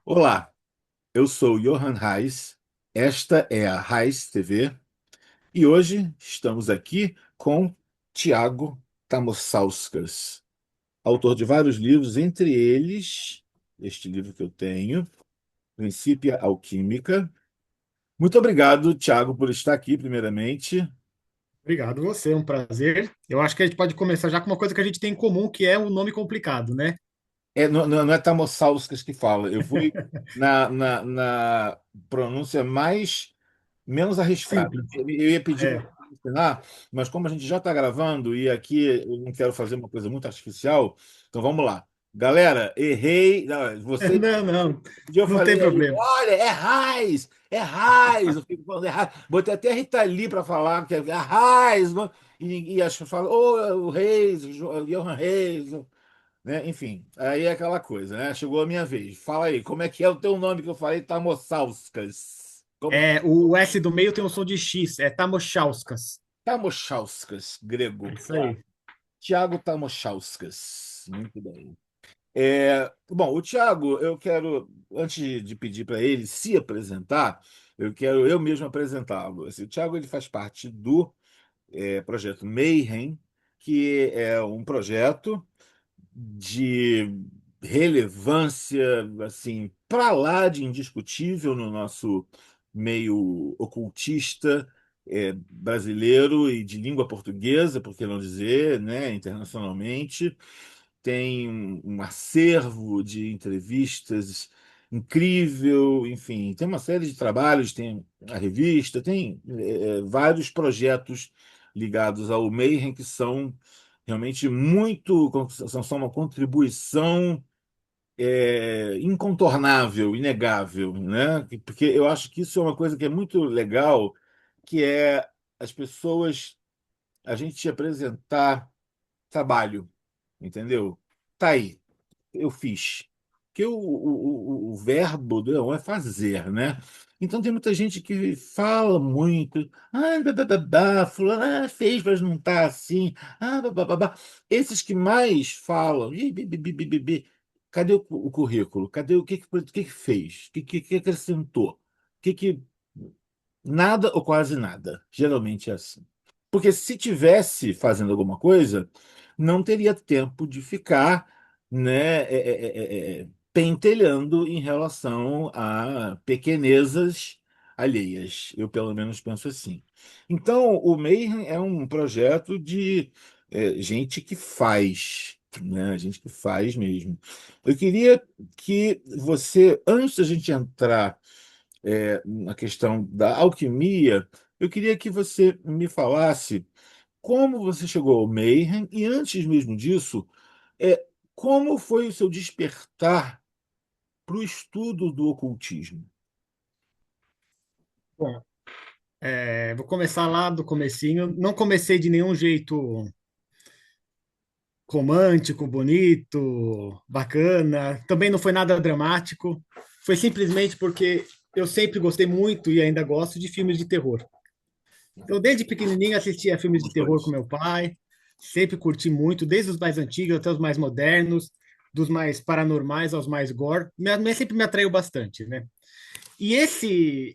Olá, eu sou Johan Reis, esta é a Reis TV e hoje estamos aqui com Tiago Tamosauskas, autor de vários livros, entre eles este livro que eu tenho, Princípia Alquímica. Muito obrigado, Tiago, por estar aqui, primeiramente. Obrigado, você, é um prazer. Eu acho que a gente pode começar já com uma coisa que a gente tem em comum, que é o nome complicado, né? Não é Tamosauskas que fala, eu fui na pronúncia menos arriscada. Simples. Eu ia pedir para É. você ensinar, mas como a gente já está gravando e aqui eu não quero fazer uma coisa muito artificial, então vamos lá. Galera, errei. Não, você, Não, não, um dia eu não tem falei aí, problema. olha, é Raiz, é Raiz. Eu fico falando, é Raiz. Botei até a Rita Lee para falar que é Raiz, e acho que fala, ô, o Reis, o Johan Reis, né? Enfim, aí é aquela coisa, né? Chegou a minha vez. Fala aí, como é que é o teu nome que eu falei? Tamosauskas. Como que... O S do meio tem um som de X, é Tamochauskas. Tamochauskas, É grego. isso aí. Tiago Tamochauskas. Muito bem. Bom, o Tiago, eu quero, antes de pedir para ele se apresentar, eu quero eu mesmo apresentá-lo. Assim, o Tiago ele faz parte do projeto Mayhem, que é um projeto de relevância assim para lá de indiscutível no nosso meio ocultista brasileiro e de língua portuguesa, por que não dizer, né, internacionalmente. Tem um acervo de entrevistas incrível, enfim, tem uma série de trabalhos, tem a revista, tem vários projetos ligados ao Mayhem que são realmente muito, são uma contribuição incontornável, inegável, né? Porque eu acho que isso é uma coisa que é muito legal, que é as pessoas, a gente apresentar trabalho, entendeu? Tá aí, eu fiz. Porque o verbo não é fazer, né? Então tem muita gente que fala muito, fulano fez, mas não tá assim, babá. Esses que mais falam, cadê o currículo? Cadê o que que fez? O que que acrescentou? Que nada ou quase nada. Geralmente é assim. Porque se tivesse fazendo alguma coisa, não teria tempo de ficar, né, pentelhando em relação a pequenezas alheias. Eu, pelo menos, penso assim. Então, o Mayhem é um projeto de gente que faz, né, gente que faz mesmo. Eu queria que você, antes da gente entrar na questão da alquimia, eu queria que você me falasse como você chegou ao Mayhem e, antes mesmo disso, é, como foi o seu despertar para o estudo do ocultismo? Bom, vou começar lá do comecinho. Não comecei de nenhum jeito romântico, bonito, bacana. Também não foi nada dramático. Foi simplesmente porque eu sempre gostei muito e ainda gosto de filmes de terror. Então, desde pequenininho, assistia filmes de Os terror com dois. meu pai. Sempre curti muito, desde os mais antigos até os mais modernos, dos mais paranormais aos mais gore. Minha mãe sempre me atraiu bastante, né? E esse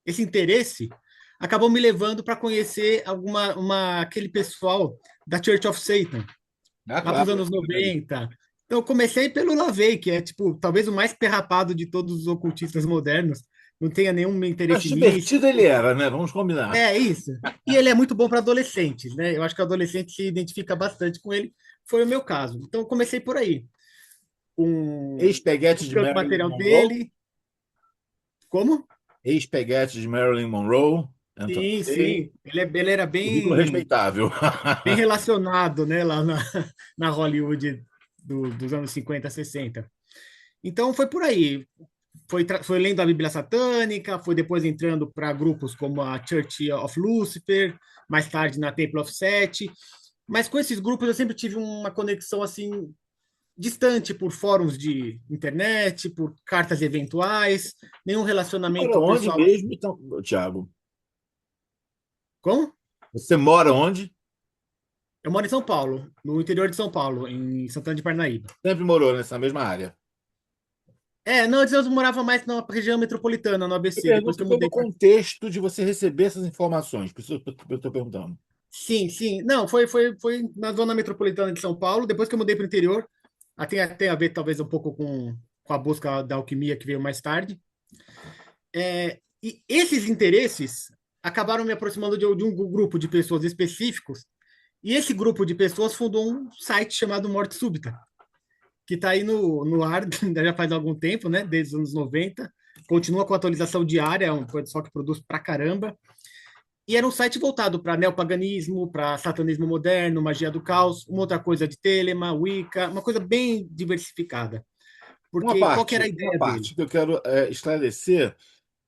interesse acabou me levando para conhecer aquele pessoal da Church of Satan, Ah, lá para os claro. anos 90. Então, eu comecei pelo LaVey, que é, tipo, talvez o mais perrapado de todos os ocultistas modernos. Não tenha nenhum Mas interesse divertido místico. ele era, né? Vamos combinar. É isso. E ele é muito bom para adolescentes, né? Eu acho que o adolescente se identifica bastante com ele. Foi o meu caso. Então, eu comecei por aí, Ex-peguete de buscando Marilyn material Monroe. dele. Como? Ex-peguete de Marilyn Monroe. Então, Sim, sim. Ele era currículo bem, respeitável. bem relacionado, né? Lá na Hollywood dos anos 50, 60. Então, foi por aí. Foi lendo a Bíblia Satânica, foi depois entrando para grupos como a Church of Lucifer, mais tarde na Temple of Set. Mas com esses grupos eu sempre tive uma conexão assim distante por fóruns de internet, por cartas eventuais, nenhum Mora relacionamento onde pessoal. mesmo, então, Tiago? Como? Você mora onde? Eu moro em São Paulo, no interior de São Paulo, em Santana de Parnaíba. Sempre morou nessa mesma área. Não, antes eu morava mais na região metropolitana, no Eu ABC, depois que pergunto eu pelo mudei para. contexto de você receber essas informações, por isso eu estou perguntando. Sim, sim. Não, foi na zona metropolitana de São Paulo, depois que eu mudei para o interior. Tem a ver, talvez, um pouco com a busca da alquimia que veio mais tarde. E esses interesses acabaram me aproximando de um grupo de pessoas específicos, e esse grupo de pessoas fundou um site chamado Morte Súbita, que está aí no ar já faz algum tempo, né? Desde os anos 90. Continua com atualização diária, é um pessoal que produz pra caramba. E era um site voltado para neopaganismo, para satanismo moderno, magia do caos, uma outra coisa de Telema, Wicca, uma coisa bem diversificada. Porque qual que era a Uma ideia dele? parte que eu quero esclarecer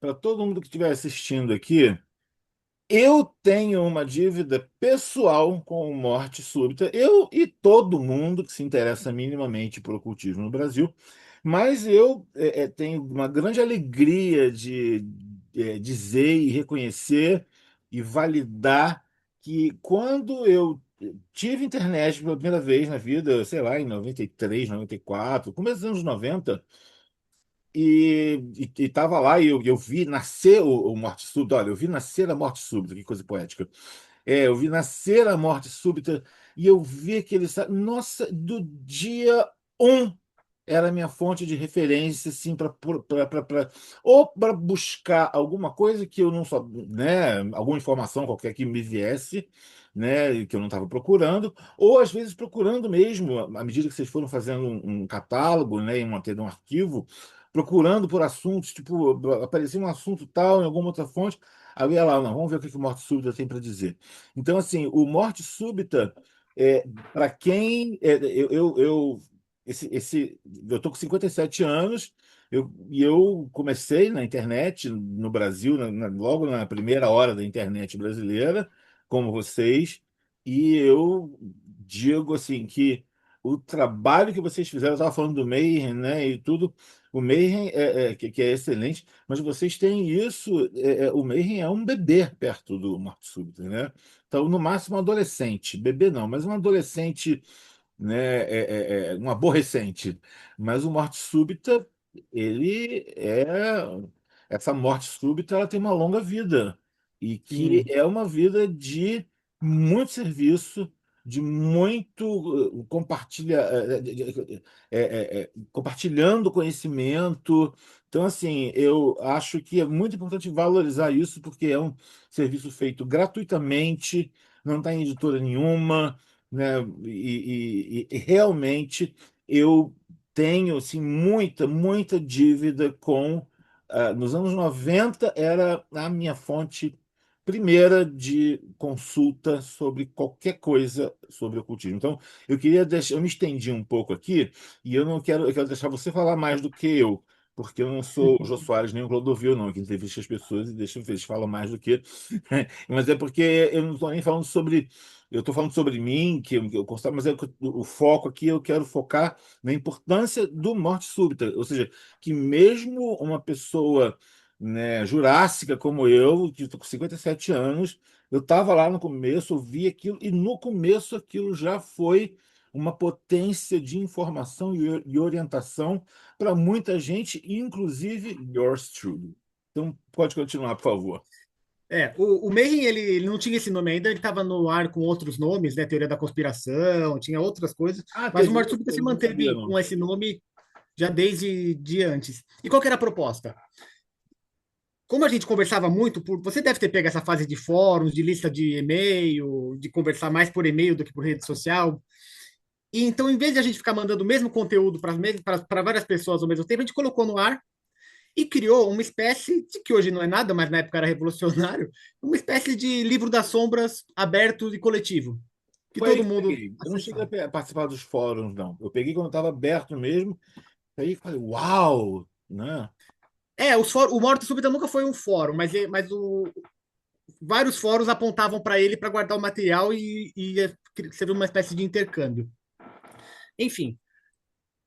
para todo mundo que estiver assistindo aqui. Eu tenho uma dívida pessoal com morte súbita, eu e todo mundo que se interessa minimamente por ocultismo no Brasil, mas eu tenho uma grande alegria de dizer e reconhecer e validar que quando eu tive internet pela primeira vez na vida, sei lá, em 93, 94, começo dos anos 90, e tava lá e eu vi nascer o Morte Súbita. Olha, eu vi nascer a Morte Súbita, que coisa poética. Eu vi nascer a Morte Súbita e eu vi aquele. Nossa, do dia um era a minha fonte de referência, assim, ou para buscar alguma coisa que eu não só, né, alguma informação qualquer que me viesse, né, que eu não estava procurando, ou às vezes procurando mesmo, à medida que vocês foram fazendo um catálogo, né, e mantendo um arquivo, procurando por assuntos, tipo, aparecia um assunto tal em alguma outra fonte, aí eu ia lá, não, vamos ver o que que o Morte Súbita tem para dizer. Então, assim, o Morte Súbita, para quem. Eu tô com 57 anos, e eu comecei na internet, no Brasil, logo na primeira hora da internet brasileira, como vocês, e eu digo assim que o trabalho que vocês fizeram, eu estava falando do Mayhem, né, e tudo, o Mayhem que é excelente, mas vocês têm isso, o Mayhem é um bebê perto do Morte Súbita, né? Então, no máximo, um adolescente, bebê não, mas um adolescente, né, um aborrecente. Mas o morte súbita, ele essa morte súbita, ela tem uma longa vida e que Sim, é uma vida de muito serviço, de muito compartilhando conhecimento. Então, assim, eu acho que é muito importante valorizar isso, porque é um serviço feito gratuitamente, não está em editora nenhuma, né? E realmente eu tenho assim, muita dívida com. Nos anos 90 era a minha fonte primeira de consulta sobre qualquer coisa sobre ocultismo. Então, eu me estendi um pouco aqui e eu não quero, eu quero deixar você falar mais do que eu. Porque eu não sou o Jô Soares nem o Clodovil, não, que entrevista as pessoas e deixa eles falam mais do que. Mas é porque eu não estou nem falando sobre eu estou falando sobre mim, que eu considero, mas o foco aqui eu quero focar na importância do morte súbita. Ou seja, que mesmo uma pessoa, né, jurássica como eu, que estou com 57 anos, eu estava lá no começo, eu vi aquilo, e no começo aquilo já foi uma potência de informação e orientação para muita gente, inclusive yours truly. Então, pode continuar, por favor. o Mayhem, ele não tinha esse nome ainda, ele estava no ar com outros nomes, né? Teoria da conspiração, tinha outras coisas, Ah, mas o teve Morte Súbita outro? se Eu não sabia, manteve não. com esse nome já desde de antes. E qual que era a proposta? Como a gente conversava muito, você deve ter pego essa fase de fóruns, de lista de e-mail, de conversar mais por e-mail do que por rede social. E então, em vez de a gente ficar mandando o mesmo conteúdo para várias pessoas ao mesmo tempo, a gente colocou no ar e criou uma espécie de que hoje não é nada, mas na época era revolucionário, uma espécie de livro das sombras aberto e coletivo, que Foi aí todo que eu mundo peguei. Eu não cheguei a acessava. participar dos fóruns, não. Eu peguei quando estava aberto mesmo. Aí falei, uau, né? O Morte Súbita nunca foi um fórum, vários fóruns apontavam para ele para guardar o material e servir uma espécie de intercâmbio. Enfim,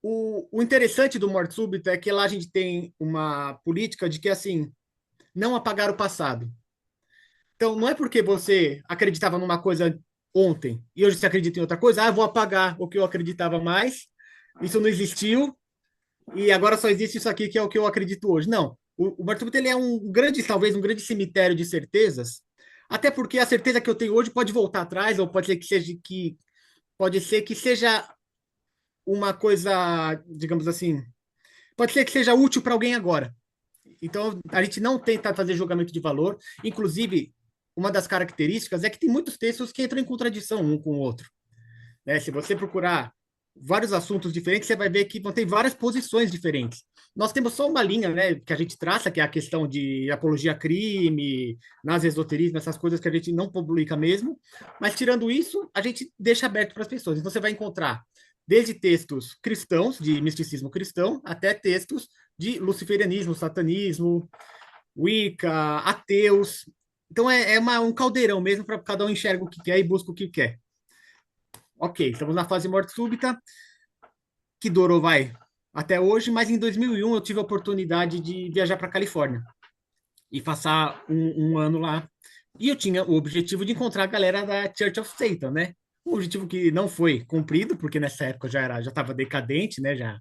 o interessante do Morte Súbita é que lá a gente tem uma política de que, assim, não apagar o passado. Então, não é porque você acreditava numa coisa ontem e hoje você acredita em outra coisa, eu vou apagar o que eu acreditava mais, isso não existiu, e agora só existe isso aqui que é o que eu acredito hoje. Não, o Martin Buber, ele é um grande, talvez um grande cemitério de certezas, até porque a certeza que eu tenho hoje pode voltar atrás, ou pode ser que seja uma coisa, digamos assim, pode ser que seja útil para alguém agora. Então, a gente não tenta fazer julgamento de valor. Inclusive, uma das características é que tem muitos textos que entram em contradição um com o outro. Né? Se você procurar vários assuntos diferentes, você vai ver que vão ter várias posições diferentes. Nós temos só uma linha, né, que a gente traça, que é a questão de apologia a crime, nas esoterismo, essas coisas que a gente não publica mesmo. Mas, tirando isso, a gente deixa aberto para as pessoas. Então, você vai encontrar desde textos cristãos, de misticismo cristão, até textos de luciferianismo, satanismo, Wicca, ateus. Então um caldeirão mesmo para cada um enxerga o que quer e busca o que quer. Ok, estamos na fase morte súbita, que durou, vai, até hoje, mas em 2001 eu tive a oportunidade de viajar para a Califórnia e passar um ano lá. E eu tinha o objetivo de encontrar a galera da Church of Satan, né? Um objetivo que não foi cumprido, porque nessa época já estava decadente, né? Já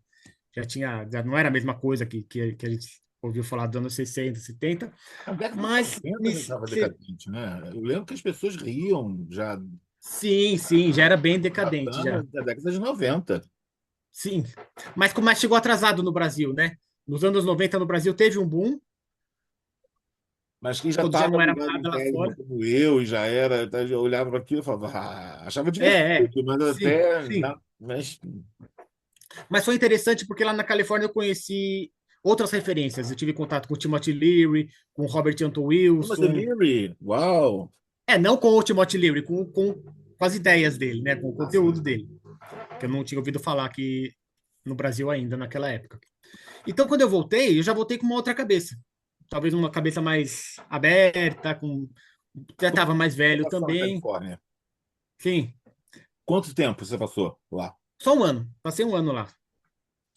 não era a mesma coisa que a gente ouviu falar dos anos 60, 70, A década de mas 90 já estava decadente, né? Eu lembro que as pessoas riam já sim, sim, já era bem decadente tratando já. da década de 90. Sim, mas chegou atrasado no Brasil, né? Nos anos 90 no Brasil teve um boom, Mas quem já quando já estava não era ligado em nada lá Tesla fora. como eu, e já era, tá, eu olhava para aquilo e falava, achava É, divertido, mas sim, até. sim. Mas, Mas foi interessante porque lá na Califórnia eu conheci outras referências. Eu tive contato com o Timothy Leary, com o Robert Anton Thomas Wilson. Leary, uau! Não com o Timothy Leary, com as ideias dele, né? Com o conteúdo dele, que eu não tinha ouvido falar aqui no Brasil ainda naquela época. Então, quando eu já voltei com uma outra cabeça. Talvez uma cabeça mais aberta, já estava mais Você velho passou na também. Califórnia. Sim, Quanto tempo você passou lá? só um ano. Passei um ano lá.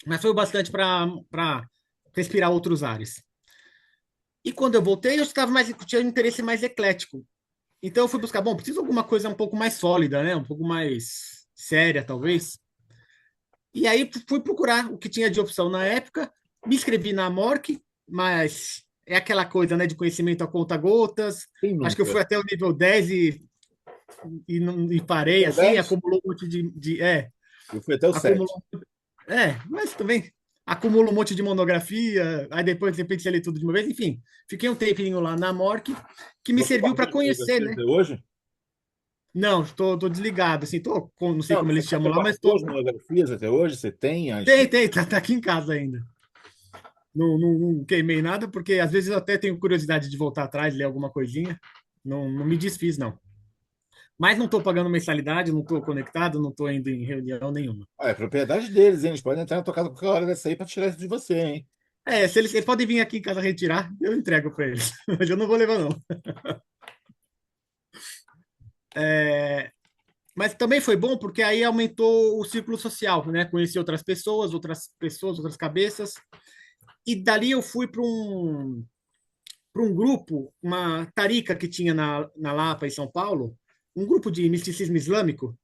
Mas foi o bastante para respirar outros ares. E quando eu voltei, eu tinha um interesse mais eclético. Então eu fui buscar, bom, preciso de alguma coisa um pouco mais sólida, né? Um pouco mais séria, talvez. E aí fui procurar o que tinha de opção na época, me inscrevi na MORC, mas é aquela coisa, né, de conhecimento a conta-gotas. Quem Acho que eu nunca? fui até o nível 10 e parei Nível assim, 10? acumulou um monte Eu fui até o 7. acumulou, mas também acumula um monte de monografia, aí depois de repente você lê tudo de uma vez, enfim. Fiquei um tempinho lá na MORC, que me Você serviu para guardou a conhecer, monografia né? até hoje? Não, tô desligado, assim, não sei Não, como eles você chamam lá, mas guardou as monografias até hoje? Você tem as. tem, tá aqui em casa ainda. Não queimei nada, porque às vezes eu até tenho curiosidade de voltar atrás, ler alguma coisinha. Não me desfiz, não. Mas não estou pagando mensalidade, não estou conectado, não estou indo em reunião nenhuma. Ah, é propriedade deles, hein? Eles podem entrar na tua casa a qualquer hora dessa aí para tirar isso de você, hein? Se eles podem vir aqui em casa retirar, eu entrego para eles. Mas eu não vou levar, não. É, mas também foi bom porque aí aumentou o círculo social, né? Conheci outras pessoas, outras cabeças. E dali eu fui para um grupo, uma tarica que tinha na Lapa, em São Paulo, um grupo de misticismo islâmico,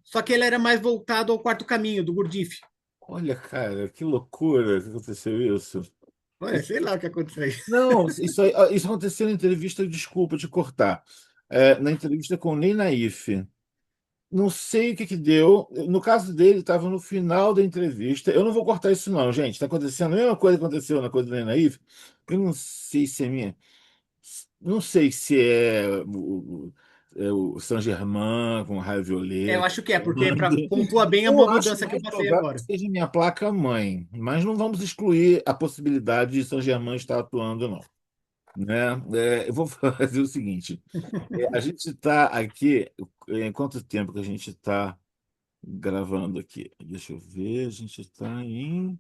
só que ele era mais voltado ao quarto caminho, do Gurdjieff. Olha, cara, que loucura que aconteceu isso. Olha, Isso- sei lá o que aconteceu aí. Não, isso aconteceu na entrevista, desculpa te cortar. Na entrevista com o Ney Naif. Não sei o que que deu. No caso dele, estava no final da entrevista. Eu não vou cortar isso, não, gente. Está acontecendo a mesma coisa que aconteceu na coisa do Ney Naif. Eu não sei se é minha. Não sei se é o Saint-Germain com raio Eu violeta. acho que é, porque pontua bem Eu uma acho mudança que eu mais passei provável que agora. seja minha placa-mãe, mas não vamos excluir a possibilidade de Saint-Germain estar atuando, não. Né? Eu vou fazer o seguinte: a gente está aqui. Quanto tempo que a gente está gravando aqui? Deixa eu ver, a gente está em.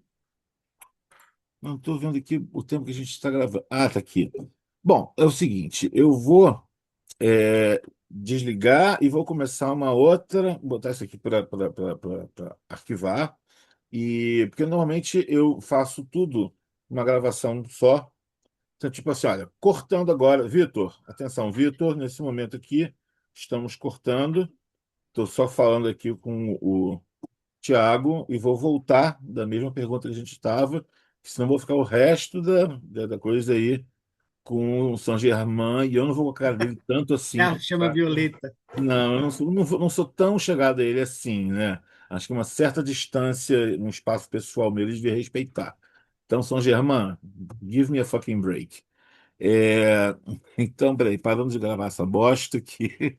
Não estou vendo aqui o tempo que a gente está gravando. Ah, está aqui. Bom, é o seguinte: eu vou desligar e vou começar uma outra, botar isso aqui para arquivar. Porque normalmente eu faço tudo uma gravação só. Então, tipo assim, olha, cortando agora, Vitor, atenção, Vitor, nesse momento aqui, estamos cortando. Estou só falando aqui com o Tiago, e vou voltar da mesma pergunta que a gente estava, senão vou ficar o resto da coisa aí com o Saint-Germain, e eu não vou colocar dele tanto É assim. a chama Tá? violeta. Não, eu não sou tão chegado a ele assim, né? Acho que uma certa distância, um espaço pessoal meu, eles devia respeitar. Então, Saint-Germain, give me a fucking break. É, então, peraí, paramos de gravar essa bosta aqui.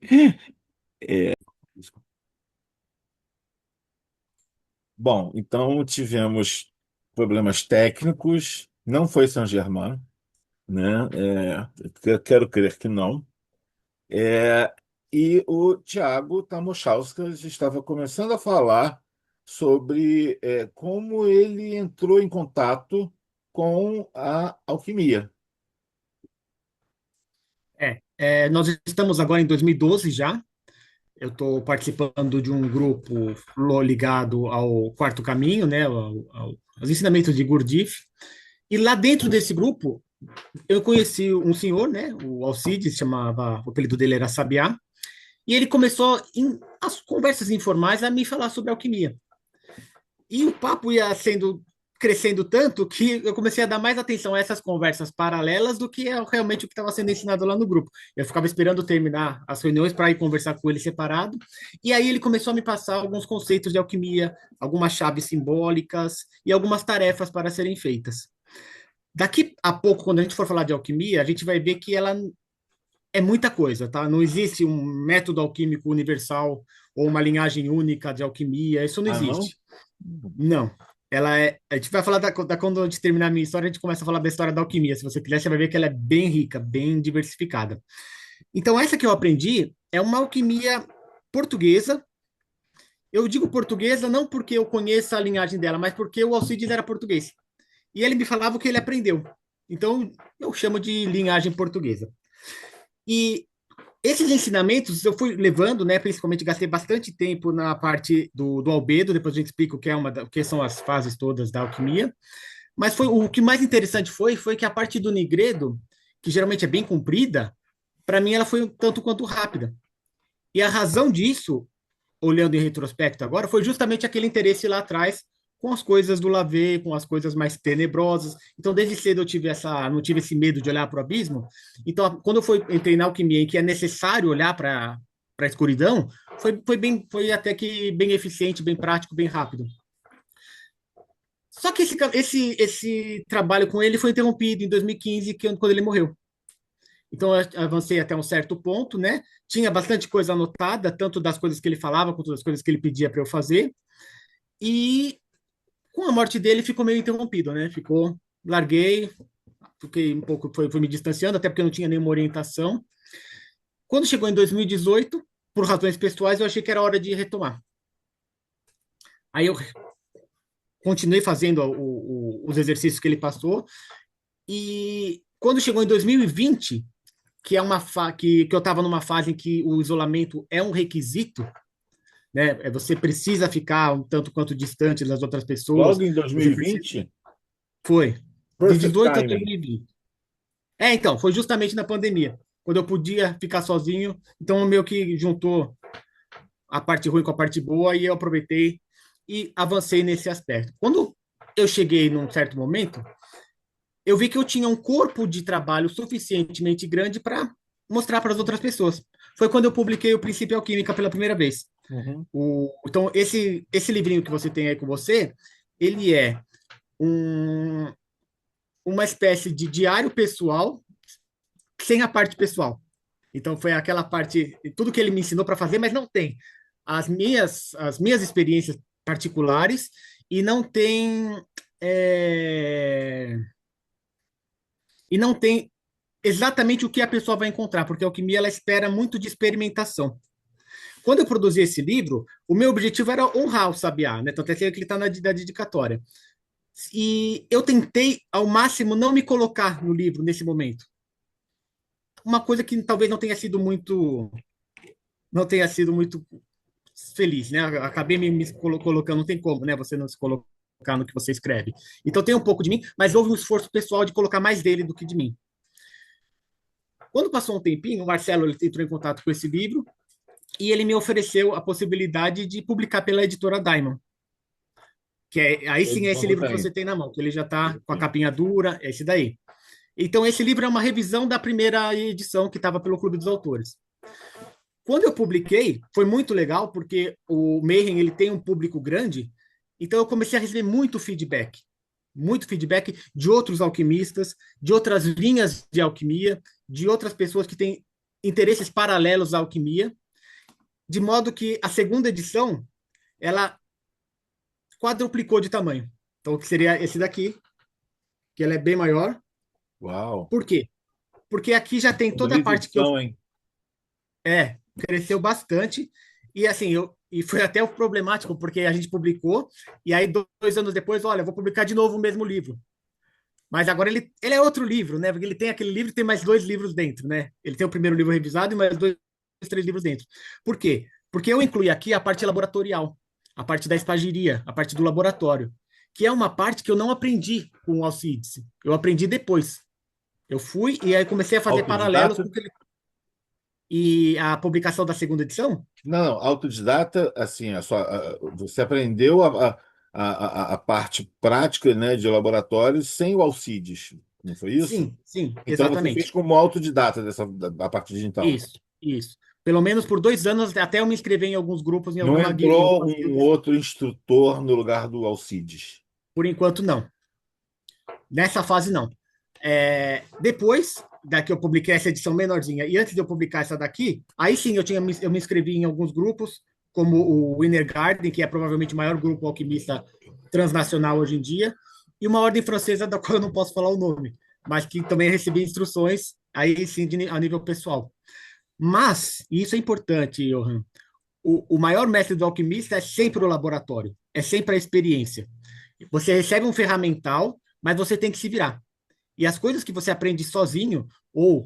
Bom, então tivemos problemas técnicos, não foi Saint-Germain, né? Quero crer que não. É, e o Thiago Tamochauskas estava começando a falar sobre como ele entrou em contato com a alquimia. Nós estamos agora em 2012 já. Eu estou participando de um grupo ligado ao Quarto Caminho, né, aos ensinamentos de Gurdjieff. E lá dentro desse grupo, eu conheci um senhor, né, o Alcides, chamava, o apelido dele era Sabiá, e ele começou, em as conversas informais, a me falar sobre alquimia. E o papo ia sendo crescendo tanto que eu comecei a dar mais atenção a essas conversas paralelas do que realmente o que estava sendo ensinado lá no grupo. Eu ficava esperando terminar as reuniões para ir conversar com ele separado. E aí ele começou a me passar alguns conceitos de alquimia, algumas chaves simbólicas e algumas tarefas para serem feitas. Daqui a pouco, quando a gente for falar de alquimia, a gente vai ver que ela é muita coisa, tá? Não existe um método alquímico universal ou uma linhagem única de alquimia, isso não Ah, não? existe. Não. Ela é. A gente vai falar quando a gente terminar a minha história, a gente começa a falar da história da alquimia. Se você quiser, você vai ver que ela é bem rica, bem diversificada. Então, essa que eu aprendi é uma alquimia portuguesa. Eu digo portuguesa não porque eu conheço a linhagem dela, mas porque o Alcides era português. E ele me falava o que ele aprendeu. Então, eu chamo de linhagem portuguesa. E esses ensinamentos eu fui levando, né? Principalmente gastei bastante tempo na parte do albedo. Depois a gente explica o que é o que são as fases todas da alquimia. Mas foi o que mais interessante foi que a parte do nigredo, que geralmente é bem comprida, para mim ela foi um tanto quanto rápida. E a razão disso, olhando em retrospecto agora, foi justamente aquele interesse lá atrás com as coisas do Lavê, com as coisas mais tenebrosas. Então, desde cedo eu tive não tive esse medo de olhar para o abismo. Então, quando eu entrei na alquimia, em que é necessário olhar para a escuridão, foi até que bem eficiente, bem prático, bem rápido. Só que esse trabalho com ele foi interrompido em 2015, quando ele morreu. Então, eu avancei até um certo ponto, né? Tinha bastante coisa anotada, tanto das coisas que ele falava, quanto das coisas que ele pedia para eu fazer. E com a morte dele, ficou meio interrompido, né? Larguei, fiquei um pouco, foi me distanciando, até porque eu não tinha nenhuma orientação. Quando chegou em 2018, por razões pessoais, eu achei que era hora de retomar. Aí eu continuei fazendo os exercícios que ele passou, e quando chegou em 2020, que é que eu estava numa fase em que o isolamento é um requisito, né? Você precisa ficar um tanto quanto distante das outras pessoas. Logo em Você precisa. 2020, Foi de perfect 18 a timing. 2020. Então, foi justamente na pandemia, quando eu podia ficar sozinho. Então, meio que juntou a parte ruim com a parte boa e eu aproveitei e avancei nesse aspecto. Quando eu cheguei num certo momento, eu vi que eu tinha um corpo de trabalho suficientemente grande para mostrar para as outras pessoas. Foi quando eu publiquei o Princípio Alquímica pela primeira vez. Uhum. Então, esse livrinho que você tem aí com você, ele é um, uma espécie de diário pessoal sem a parte pessoal. Então, foi aquela parte, tudo que ele me ensinou para fazer, mas não tem as minhas experiências particulares e não tem. é, e não tem exatamente o que a pessoa vai encontrar, porque a alquimia ela espera muito de experimentação. Quando eu produzi esse livro, o meu objetivo era honrar o Sabiá, né? Tanto é que ele está na dedicatória. E eu tentei, ao máximo, não me colocar no livro nesse momento. Uma coisa que talvez não tenha sido muito feliz, né? Acabei me colocando, não tem como, né? Você não se colocar no que você escreve. Então tem um pouco de mim, mas houve um esforço pessoal de colocar mais dele do que de mim. Quando passou um tempinho, o Marcelo ele entrou em contato com esse livro e ele me ofereceu a possibilidade de publicar pela editora Diamond. aí sim é esse Edição livro que tem. você tem na mão, que ele já está com a capinha dura, é esse daí. Então, esse livro é uma revisão da primeira edição que estava pelo Clube dos Autores. Quando eu publiquei, foi muito legal, porque o Mayhem ele tem um público grande, então eu comecei a receber muito feedback de outros alquimistas, de outras linhas de alquimia, de outras pessoas que têm interesses paralelos à alquimia, de modo que a segunda edição ela quadruplicou de tamanho. Então, que seria esse daqui, que ele é bem maior. Uau! Por quê? Porque aqui já tem toda a Bonita parte que eu edição, hein? cresceu bastante. E assim, e foi até problemático, porque a gente publicou, e aí 2 anos depois, olha, eu vou publicar de novo o mesmo livro. Mas agora ele é outro livro, né? Porque ele tem aquele livro e tem mais 2 livros dentro, né? Ele tem o primeiro livro revisado e mais dois, 3 livros dentro. Por quê? Porque eu incluí aqui a parte laboratorial, a parte da espagiria, a parte do laboratório, que é uma parte que eu não aprendi com o Alcides. Eu aprendi depois. Eu fui e aí comecei a fazer paralelos Autodidata? com e a publicação da segunda edição. Não, não, autodidata, assim, você aprendeu a parte prática, né, de laboratório sem o Alcides, não foi isso? Sim, sim, Então você fez exatamente. como autodidata a partir de então. Isso, isso. Pelo menos por 2 anos, até eu me inscrever em alguns grupos, Não em entrou algumas um guildas. outro instrutor no lugar do Alcides. Por enquanto, não. Nessa fase, não. Depois que eu publiquei essa edição menorzinha, e antes de eu publicar essa daqui, aí sim eu me inscrevi em alguns grupos, como o Inner Garden, que é provavelmente o maior grupo alquimista transnacional hoje em dia, e uma ordem francesa da qual eu não posso falar o nome, mas que também recebi instruções, aí sim, a nível pessoal. Mas, e isso é importante, Johan, o maior mestre do alquimista é sempre o laboratório, é sempre a experiência. Você recebe um ferramental, mas você tem que se virar. E as coisas que você aprende sozinho, ou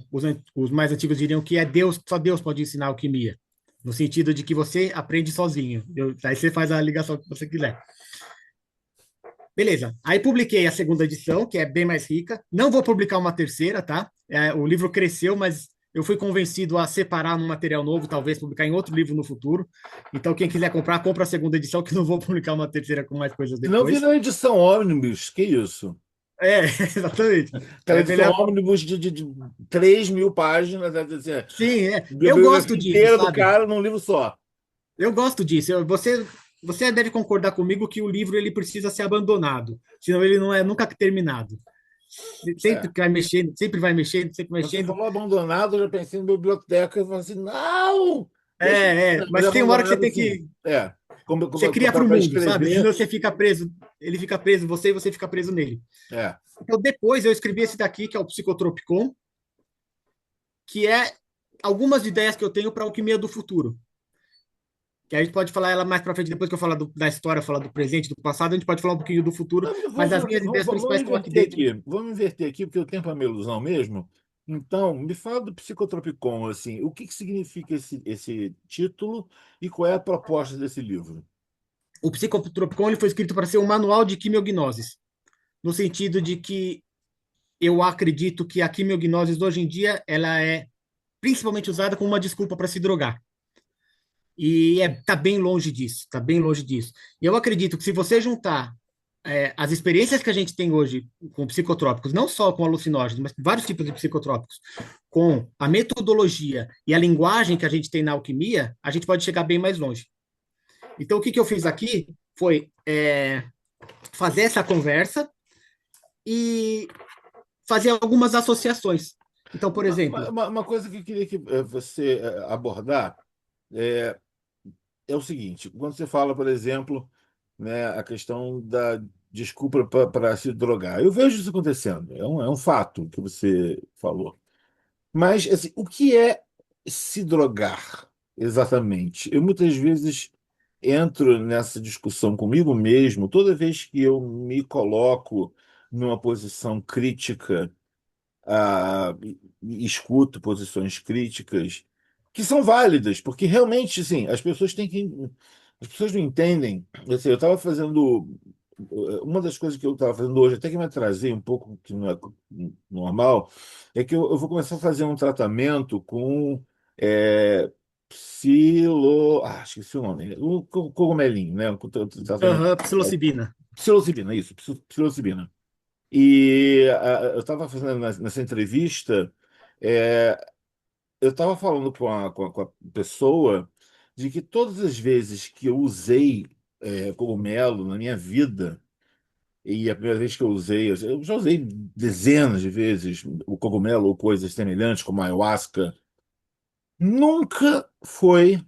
os mais antigos diriam que é Deus, só Deus pode ensinar alquimia, no sentido de que você aprende sozinho. Aí você faz a ligação que você quiser. Beleza. Aí publiquei a segunda edição, que é bem mais rica. Não vou publicar uma terceira, tá? O livro cresceu, mas eu fui convencido a separar num material novo, talvez publicar em outro livro no futuro. Então, quem quiser comprar, compra a segunda edição, que não vou publicar uma terceira com mais coisas Se não depois. virou edição ônibus, que isso? É, exatamente. Aquela É edição melhor. ônibus de 3.000 páginas, né, assim, Sim, eu bibliografia gosto disso, inteira do sabe? cara num livro só. Eu gosto disso. Você deve concordar comigo que o livro ele precisa ser abandonado, senão ele não é nunca terminado. Sempre É. vai mexendo, sempre vai mexendo, sempre Você mexendo. falou abandonado, eu já pensei em biblioteca e falei assim, não! Deixa, mas Mas tem uma hora que você abandonado, tem sim. que. É, como Você cria para o para mundo, sabe? escrever, Senão você fica preso. Ele fica preso em você e você fica preso nele. é. Então, depois eu escrevi esse daqui, que é o Psicotropicon, que é algumas ideias que eu tenho para a alquimia do futuro. Que a gente pode falar ela mais para frente, depois que eu falar da história, falar do presente, do passado, a gente pode falar um pouquinho do futuro, Não, mas as minhas ideias vamos principais estão aqui inverter dentro. aqui. Vamos inverter aqui, porque o tempo é uma ilusão mesmo. Então, me fala do Psicotropicon, assim, o que significa esse título e qual é a proposta desse livro? O Psicotropicon ele foi escrito para ser um manual de quimiognoses, no sentido de que eu acredito que a quimiognose hoje em dia ela é principalmente usada como uma desculpa para se drogar. E tá bem longe disso, tá bem longe disso. E eu acredito que se você juntar as experiências que a gente tem hoje com psicotrópicos, não só com alucinógenos, mas com vários tipos de psicotrópicos, com a metodologia e a linguagem que a gente tem na alquimia, a gente pode chegar bem mais longe. Então, o que eu fiz aqui foi fazer essa conversa e fazer algumas associações. Então, por exemplo, Uma coisa que eu queria que você abordar é, é o seguinte: quando você fala, por exemplo, né, a questão da desculpa para se drogar, eu vejo isso acontecendo, é um fato que você falou. Mas, assim, o que é se drogar exatamente? Eu muitas vezes entro nessa discussão comigo mesmo, toda vez que eu me coloco numa posição crítica, e escuto posições críticas que são válidas, porque realmente, sim, as pessoas não entendem. Assim, eu estava fazendo uma das coisas que eu estava fazendo hoje, até que me atrasei um pouco, que não é normal, é que eu vou começar a fazer um tratamento com esqueci o nome, o cogumelinho, né? psilocibina. Psilocibina, isso, psilocibina. E eu estava fazendo nessa entrevista, é, eu estava falando com a pessoa de que todas as vezes que eu usei cogumelo na minha vida, e a primeira vez que eu usei, eu já usei dezenas de vezes o cogumelo ou coisas semelhantes, como a ayahuasca, nunca foi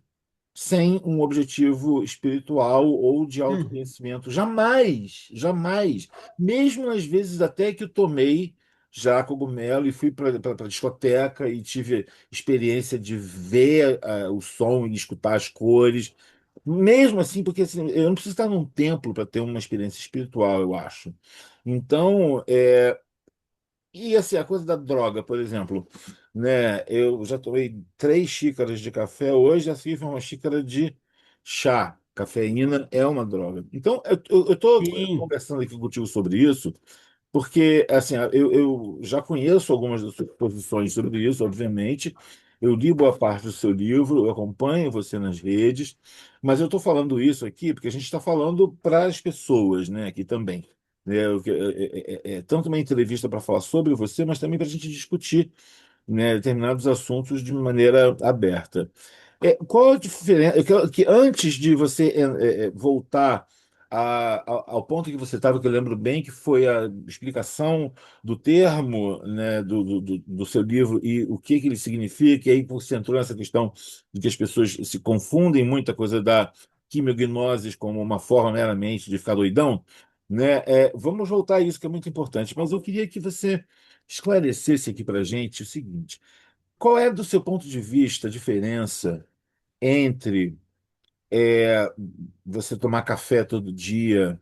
sem um objetivo espiritual ou de Hum, autoconhecimento. Jamais, jamais. Mesmo nas vezes até que eu tomei já cogumelo e fui para a discoteca e tive experiência de ver o som e de escutar as cores. Mesmo assim, porque assim, eu não preciso estar num templo para ter uma experiência espiritual, eu acho. Então, e assim, a coisa da droga, por exemplo, né? Eu já tomei 3 xícaras de café, hoje assim foi uma xícara de chá. Cafeína é uma droga. Então, eu tô sim, conversando aqui contigo sobre isso, porque assim, eu já conheço algumas das suas posições sobre isso, obviamente. Eu li boa parte do seu livro, eu acompanho você nas redes, mas eu estou falando isso aqui porque a gente está falando para as pessoas, né, aqui também. Tanto uma entrevista para falar sobre você, mas também para a gente discutir, né, determinados assuntos de maneira aberta. Qual a diferença? Eu quero que antes de você voltar ao ponto que você estava, que eu lembro bem, que foi a explicação do termo, né, do seu livro e o que ele significa, e aí você entrou nessa questão de que as pessoas se confundem muito a coisa da quimiognose como uma forma meramente de ficar doidão, né? Vamos voltar a isso, que é muito importante, mas eu queria que você esclarecesse aqui para a gente o seguinte: qual é, do seu ponto de vista, a diferença entre você tomar café todo dia,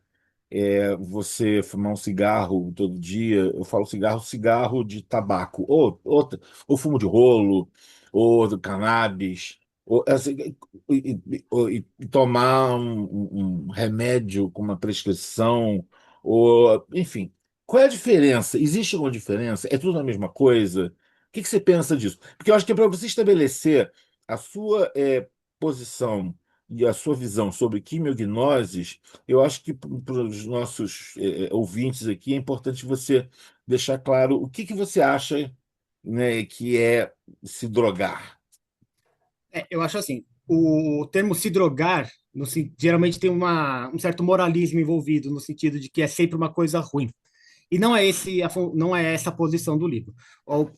você fumar um cigarro todo dia? Eu falo cigarro, cigarro de tabaco, ou fumo de rolo, ou do cannabis, ou, assim, e tomar um remédio com uma prescrição, ou, enfim. Qual é a diferença? Existe alguma diferença? É tudo a mesma coisa? O que que você pensa disso? Porque eu acho que para você estabelecer a sua posição e a sua visão sobre quimiognoses, eu acho que para os nossos ouvintes aqui é importante você deixar claro o que que você acha, né, que é se drogar. eu acho assim, o termo se drogar geralmente tem um certo moralismo envolvido, no sentido de que é sempre uma coisa ruim. E não é não é essa a posição do livro.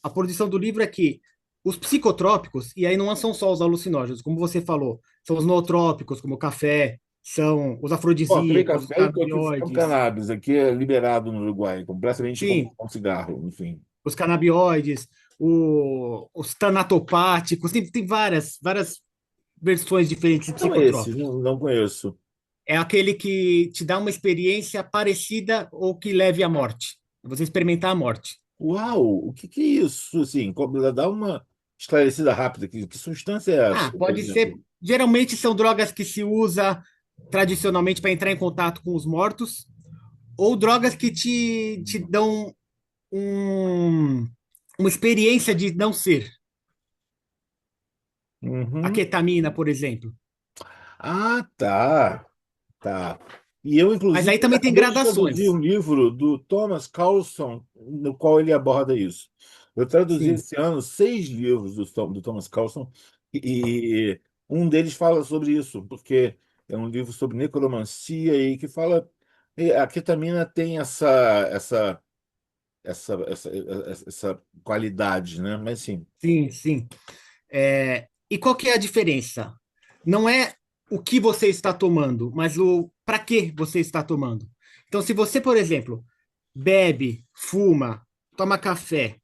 A posição do livro é que os psicotrópicos, e aí não são só os alucinógenos, como você falou, são os nootrópicos, como o café, são os Bom, tomei afrodisíacos, os café e estou aqui fumando canabinoides, cannabis. Aqui é liberado no Uruguai, completamente como sim, um cigarro, enfim. os canabinoides, os tanatopáticos, tem várias versões diferentes de São esses, psicotrópicos. não conheço. É aquele que te dá uma experiência parecida ou que leve à morte. Você experimentar a morte. Uau, o que que é isso? Assim, dá uma esclarecida rápida. Que substância é Ah, essa, por pode ser. exemplo? Geralmente são drogas que se usa tradicionalmente para entrar em contato com os mortos, ou drogas que te dão um- uma experiência de não ser. A Uhum. ketamina, por exemplo. Ah, tá. Tá. E eu, Mas aí inclusive, também tem acabei de traduzir um gradações. livro do Thomas Carlson, no qual ele aborda isso. Eu traduzi Sim, esse ano 6 livros do Thomas Carlson, e um deles fala sobre isso, porque é um livro sobre necromancia e que fala. A ketamina tem essa qualidade, né? Mas sim. sim, sim. E qual que é a diferença? Não é o que você está tomando, mas o para que você está tomando. Então, se você, por exemplo, bebe, fuma, toma café,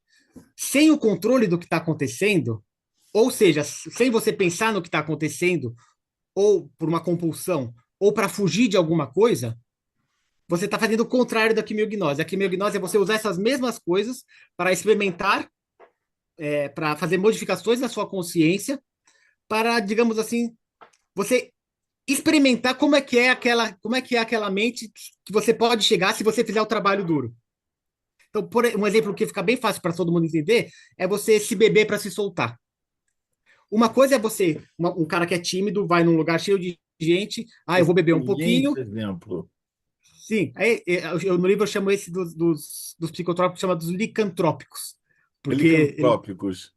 sem o controle do que está acontecendo, ou seja, sem você pensar no que está acontecendo, ou por uma compulsão, ou para fugir de alguma coisa, você está fazendo o contrário da quimiognose. A quimiognose é você usar essas mesmas coisas para experimentar, para fazer modificações na sua consciência, para, digamos assim, você experimentar como é que é aquela mente que você pode chegar se você fizer o trabalho duro. Então, um exemplo que fica bem fácil para todo mundo entender é você se beber para se soltar. Uma coisa é um cara que é tímido, vai num lugar cheio de gente, eu vou beber um Excelente pouquinho, exemplo. sim, no livro eu chamo esse dos psicotrópicos, chama dos licantrópicos, porque Licantrópicos.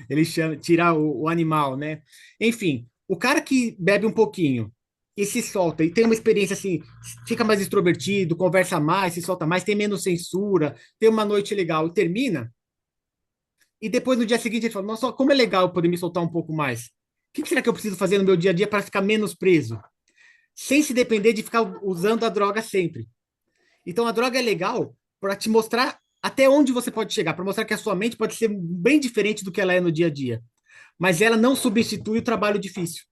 ele chama, tirar o animal, né? Enfim, o cara que bebe um pouquinho e se solta e tem uma experiência assim, fica mais extrovertido, conversa mais, se solta mais, tem menos censura, tem uma noite legal e termina, e depois no dia seguinte ele fala, nossa, como é legal eu poder me soltar um pouco mais. O que será que eu preciso fazer no meu dia a dia para ficar menos preso? Sem se depender de ficar usando a droga sempre. Então a droga é legal para te mostrar até onde você pode chegar, para mostrar que a sua mente pode ser bem diferente do que ela é no dia a dia. Mas ela não substitui o trabalho difícil.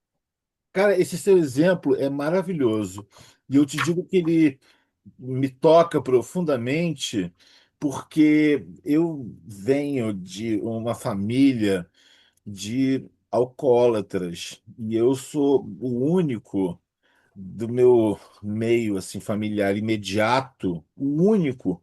Cara, esse seu exemplo é maravilhoso. E eu te digo que ele me toca profundamente, porque eu venho de uma família de alcoólatras e eu sou o único do meu meio assim familiar imediato, o único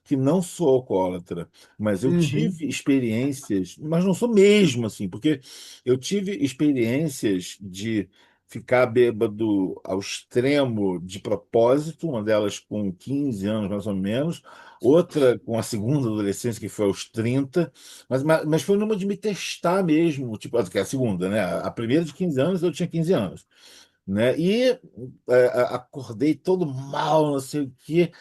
que não sou alcoólatra, mas eu Uhum. tive experiências, mas não sou mesmo assim, porque eu tive experiências de ficar bêbado ao extremo de propósito, uma delas com 15 anos mais ou menos, outra com a segunda adolescência, que foi aos 30, mas foi numa de me testar mesmo, tipo, que é a segunda, né? A primeira de 15 anos eu tinha 15 anos, né? E acordei todo mal, não sei o quê.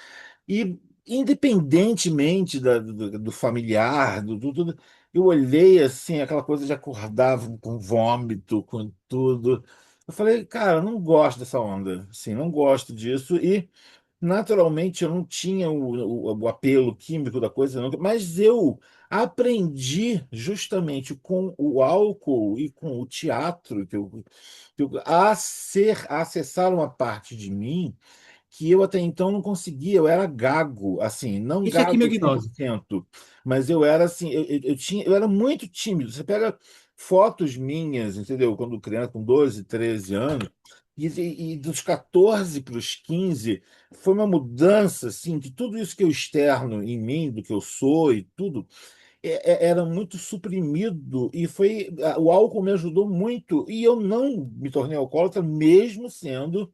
E independentemente do familiar, do tudo, eu olhei assim, aquela coisa de acordar com vômito, com tudo. Eu falei, cara, eu não gosto dessa onda, assim, não gosto disso. E naturalmente eu não tinha o apelo químico da coisa, não, mas eu aprendi justamente com o álcool e com o teatro a acessar uma parte de mim que eu até então não conseguia, eu era gago, assim, não Isso é gago cem por quimiognose. cento, mas eu era assim, eu era muito tímido. Você pega fotos minhas, entendeu? Quando criança, com 12 13 anos, e dos 14 para os 15 foi uma mudança, assim, de tudo isso que eu externo em mim, do que eu sou e tudo, era muito suprimido e o álcool me ajudou muito e eu não me tornei alcoólatra mesmo sendo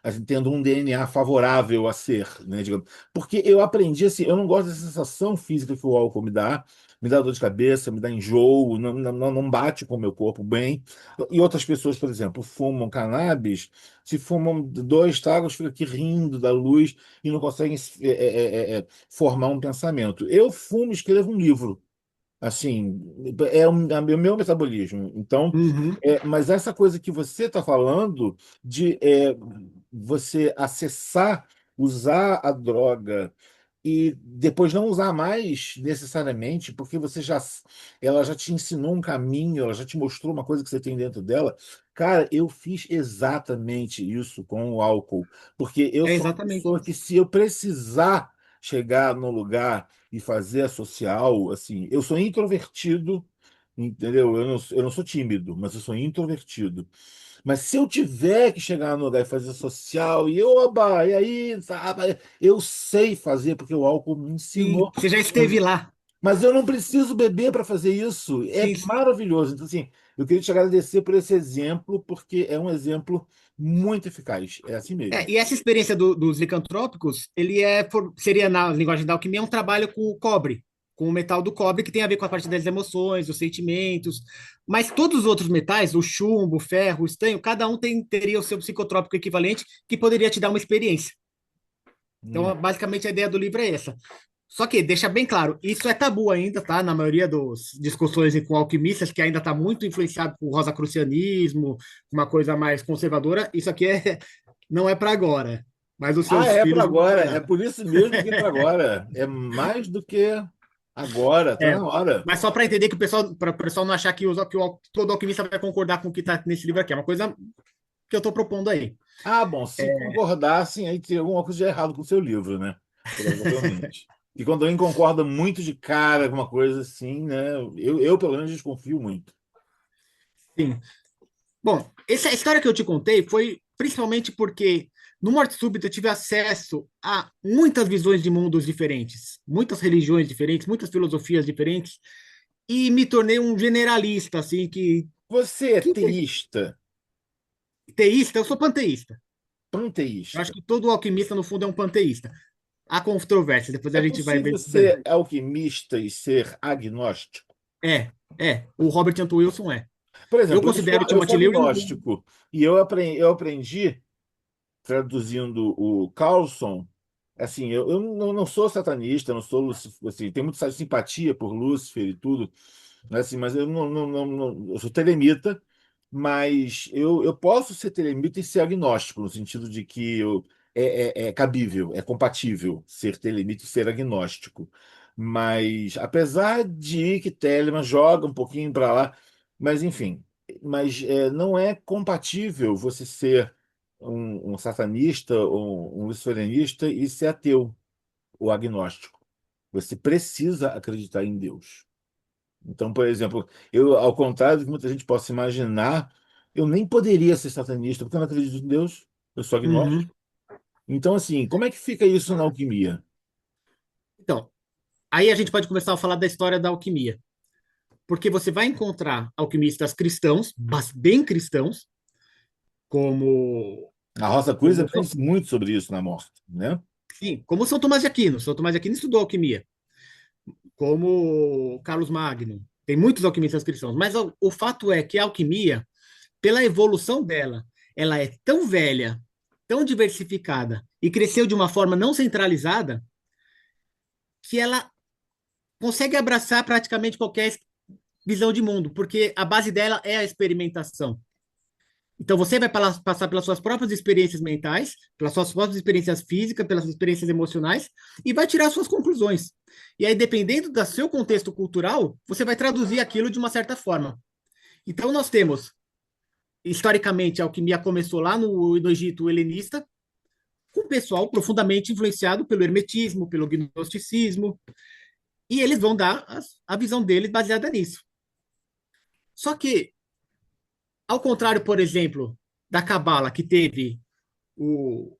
assim, tendo um DNA favorável a ser, né, digamos. Porque eu aprendi assim, eu não gosto da sensação física que o álcool me dá dor de cabeça, me dá enjoo, não bate com o meu corpo bem. E outras pessoas, por exemplo, fumam cannabis, se fumam dois tragos, fica aqui rindo da luz e não conseguem formar um pensamento. Eu fumo e escrevo um livro. Assim, é o meu metabolismo. Então, Uhum. mas essa coisa que você está falando de você acessar, usar a droga e depois não usar mais necessariamente, porque ela já te ensinou um caminho, ela já te mostrou uma coisa que você tem dentro dela. Cara, eu fiz exatamente isso com o álcool, porque eu É sou uma exatamente pessoa que isso. se eu precisar chegar no lugar e fazer a social, assim, eu sou introvertido, entendeu? Eu não sou tímido, mas eu sou introvertido. Mas se eu tiver que chegar no lugar e fazer social, e oba, e aí, sabe, eu sei fazer, porque o álcool me Sim, ensinou. você já esteve lá. Mas eu não preciso beber para fazer isso. É Sim. maravilhoso. Então, assim, eu queria te agradecer por esse exemplo, porque é um exemplo muito eficaz. É assim mesmo. E essa experiência dos licantrópicos, seria na linguagem da alquimia um trabalho com o cobre, com o metal do cobre, que tem a ver com a parte das emoções, dos sentimentos. Mas todos os outros metais, o chumbo, o ferro, o estanho, cada um teria o seu psicotrópico equivalente, que poderia te dar uma experiência. Hum. Então, basicamente, a ideia do livro é essa. Só que deixa bem claro, isso é tabu ainda, tá? Na maioria das discussões com alquimistas, que ainda está muito influenciado por rosacrucianismo, uma coisa mais conservadora, isso aqui não é para agora. Mas os Ah, seus é para filhos vão agora. É adorar. por isso mesmo que é para agora. É mais do que agora. Tá na É, hora. mas só para entender que para o pessoal não achar que todo alquimista vai concordar com o que está nesse livro aqui. É uma coisa que eu estou propondo aí. Ah, bom, se concordassem, aí tem alguma coisa de errado com o seu livro, né? Provavelmente. E quando alguém concorda muito de cara com uma coisa assim, né? Eu pelo menos desconfio muito. Sim. Bom, essa história que eu te contei foi principalmente porque no Morte Súbita eu tive acesso a muitas visões de mundos diferentes, muitas religiões diferentes, muitas filosofias diferentes, e me tornei um generalista, assim, Você é que teísta? teísta, eu sou panteísta. Eu acho Panteísta. que todo alquimista, no fundo, é um panteísta. Há controvérsia, depois É a gente vai possível ver tudo aí. ser alquimista e ser agnóstico? É. O Robert Anton Wilson é. Por Eu exemplo, considero o eu sou Timothy Leary agnóstico e eu aprendi, traduzindo o Carlson, assim, eu não sou satanista, não sou, assim, tenho muita simpatia por Lúcifer e tudo, né, assim, mas eu eu sou telemita, mas eu posso ser telemita e ser agnóstico, no sentido de que é cabível, é compatível ser telemita e ser agnóstico. Mas, apesar de que Telemann joga um pouquinho para lá, mas enfim, não é compatível você ser um satanista ou um luciferianista e ser ateu ou agnóstico. Você precisa acreditar em Deus. Então, por exemplo, eu, ao contrário do que muita gente possa imaginar, eu nem poderia ser satanista, porque eu não acredito em Deus, eu sou Uhum. agnóstico. Então, assim, como é que fica isso na alquimia? Então, aí a gente pode começar a falar da história da alquimia. Porque você vai encontrar alquimistas cristãos, bem cristãos, como, A Rosa Cruz como, aprende muito sobre isso na morte, né? sim, como São Tomás de Aquino. São Tomás de Aquino estudou alquimia, como Carlos Magno. Tem muitos alquimistas cristãos, mas o fato é que a alquimia, pela evolução dela, ela é tão velha, tão diversificada e cresceu de uma forma não centralizada que ela consegue abraçar praticamente qualquer visão de mundo, porque a base dela é a experimentação. Então você vai passar pelas suas próprias experiências mentais, pelas suas próprias experiências físicas, pelas experiências emocionais e vai tirar suas conclusões. E aí, dependendo do seu contexto cultural, você vai traduzir aquilo de uma certa forma. Então nós temos, historicamente, a alquimia começou lá no Egito helenista, com o pessoal profundamente influenciado pelo hermetismo, pelo gnosticismo, e eles vão dar a visão deles baseada nisso. Só que, ao contrário, por exemplo, da Cabala, que teve o,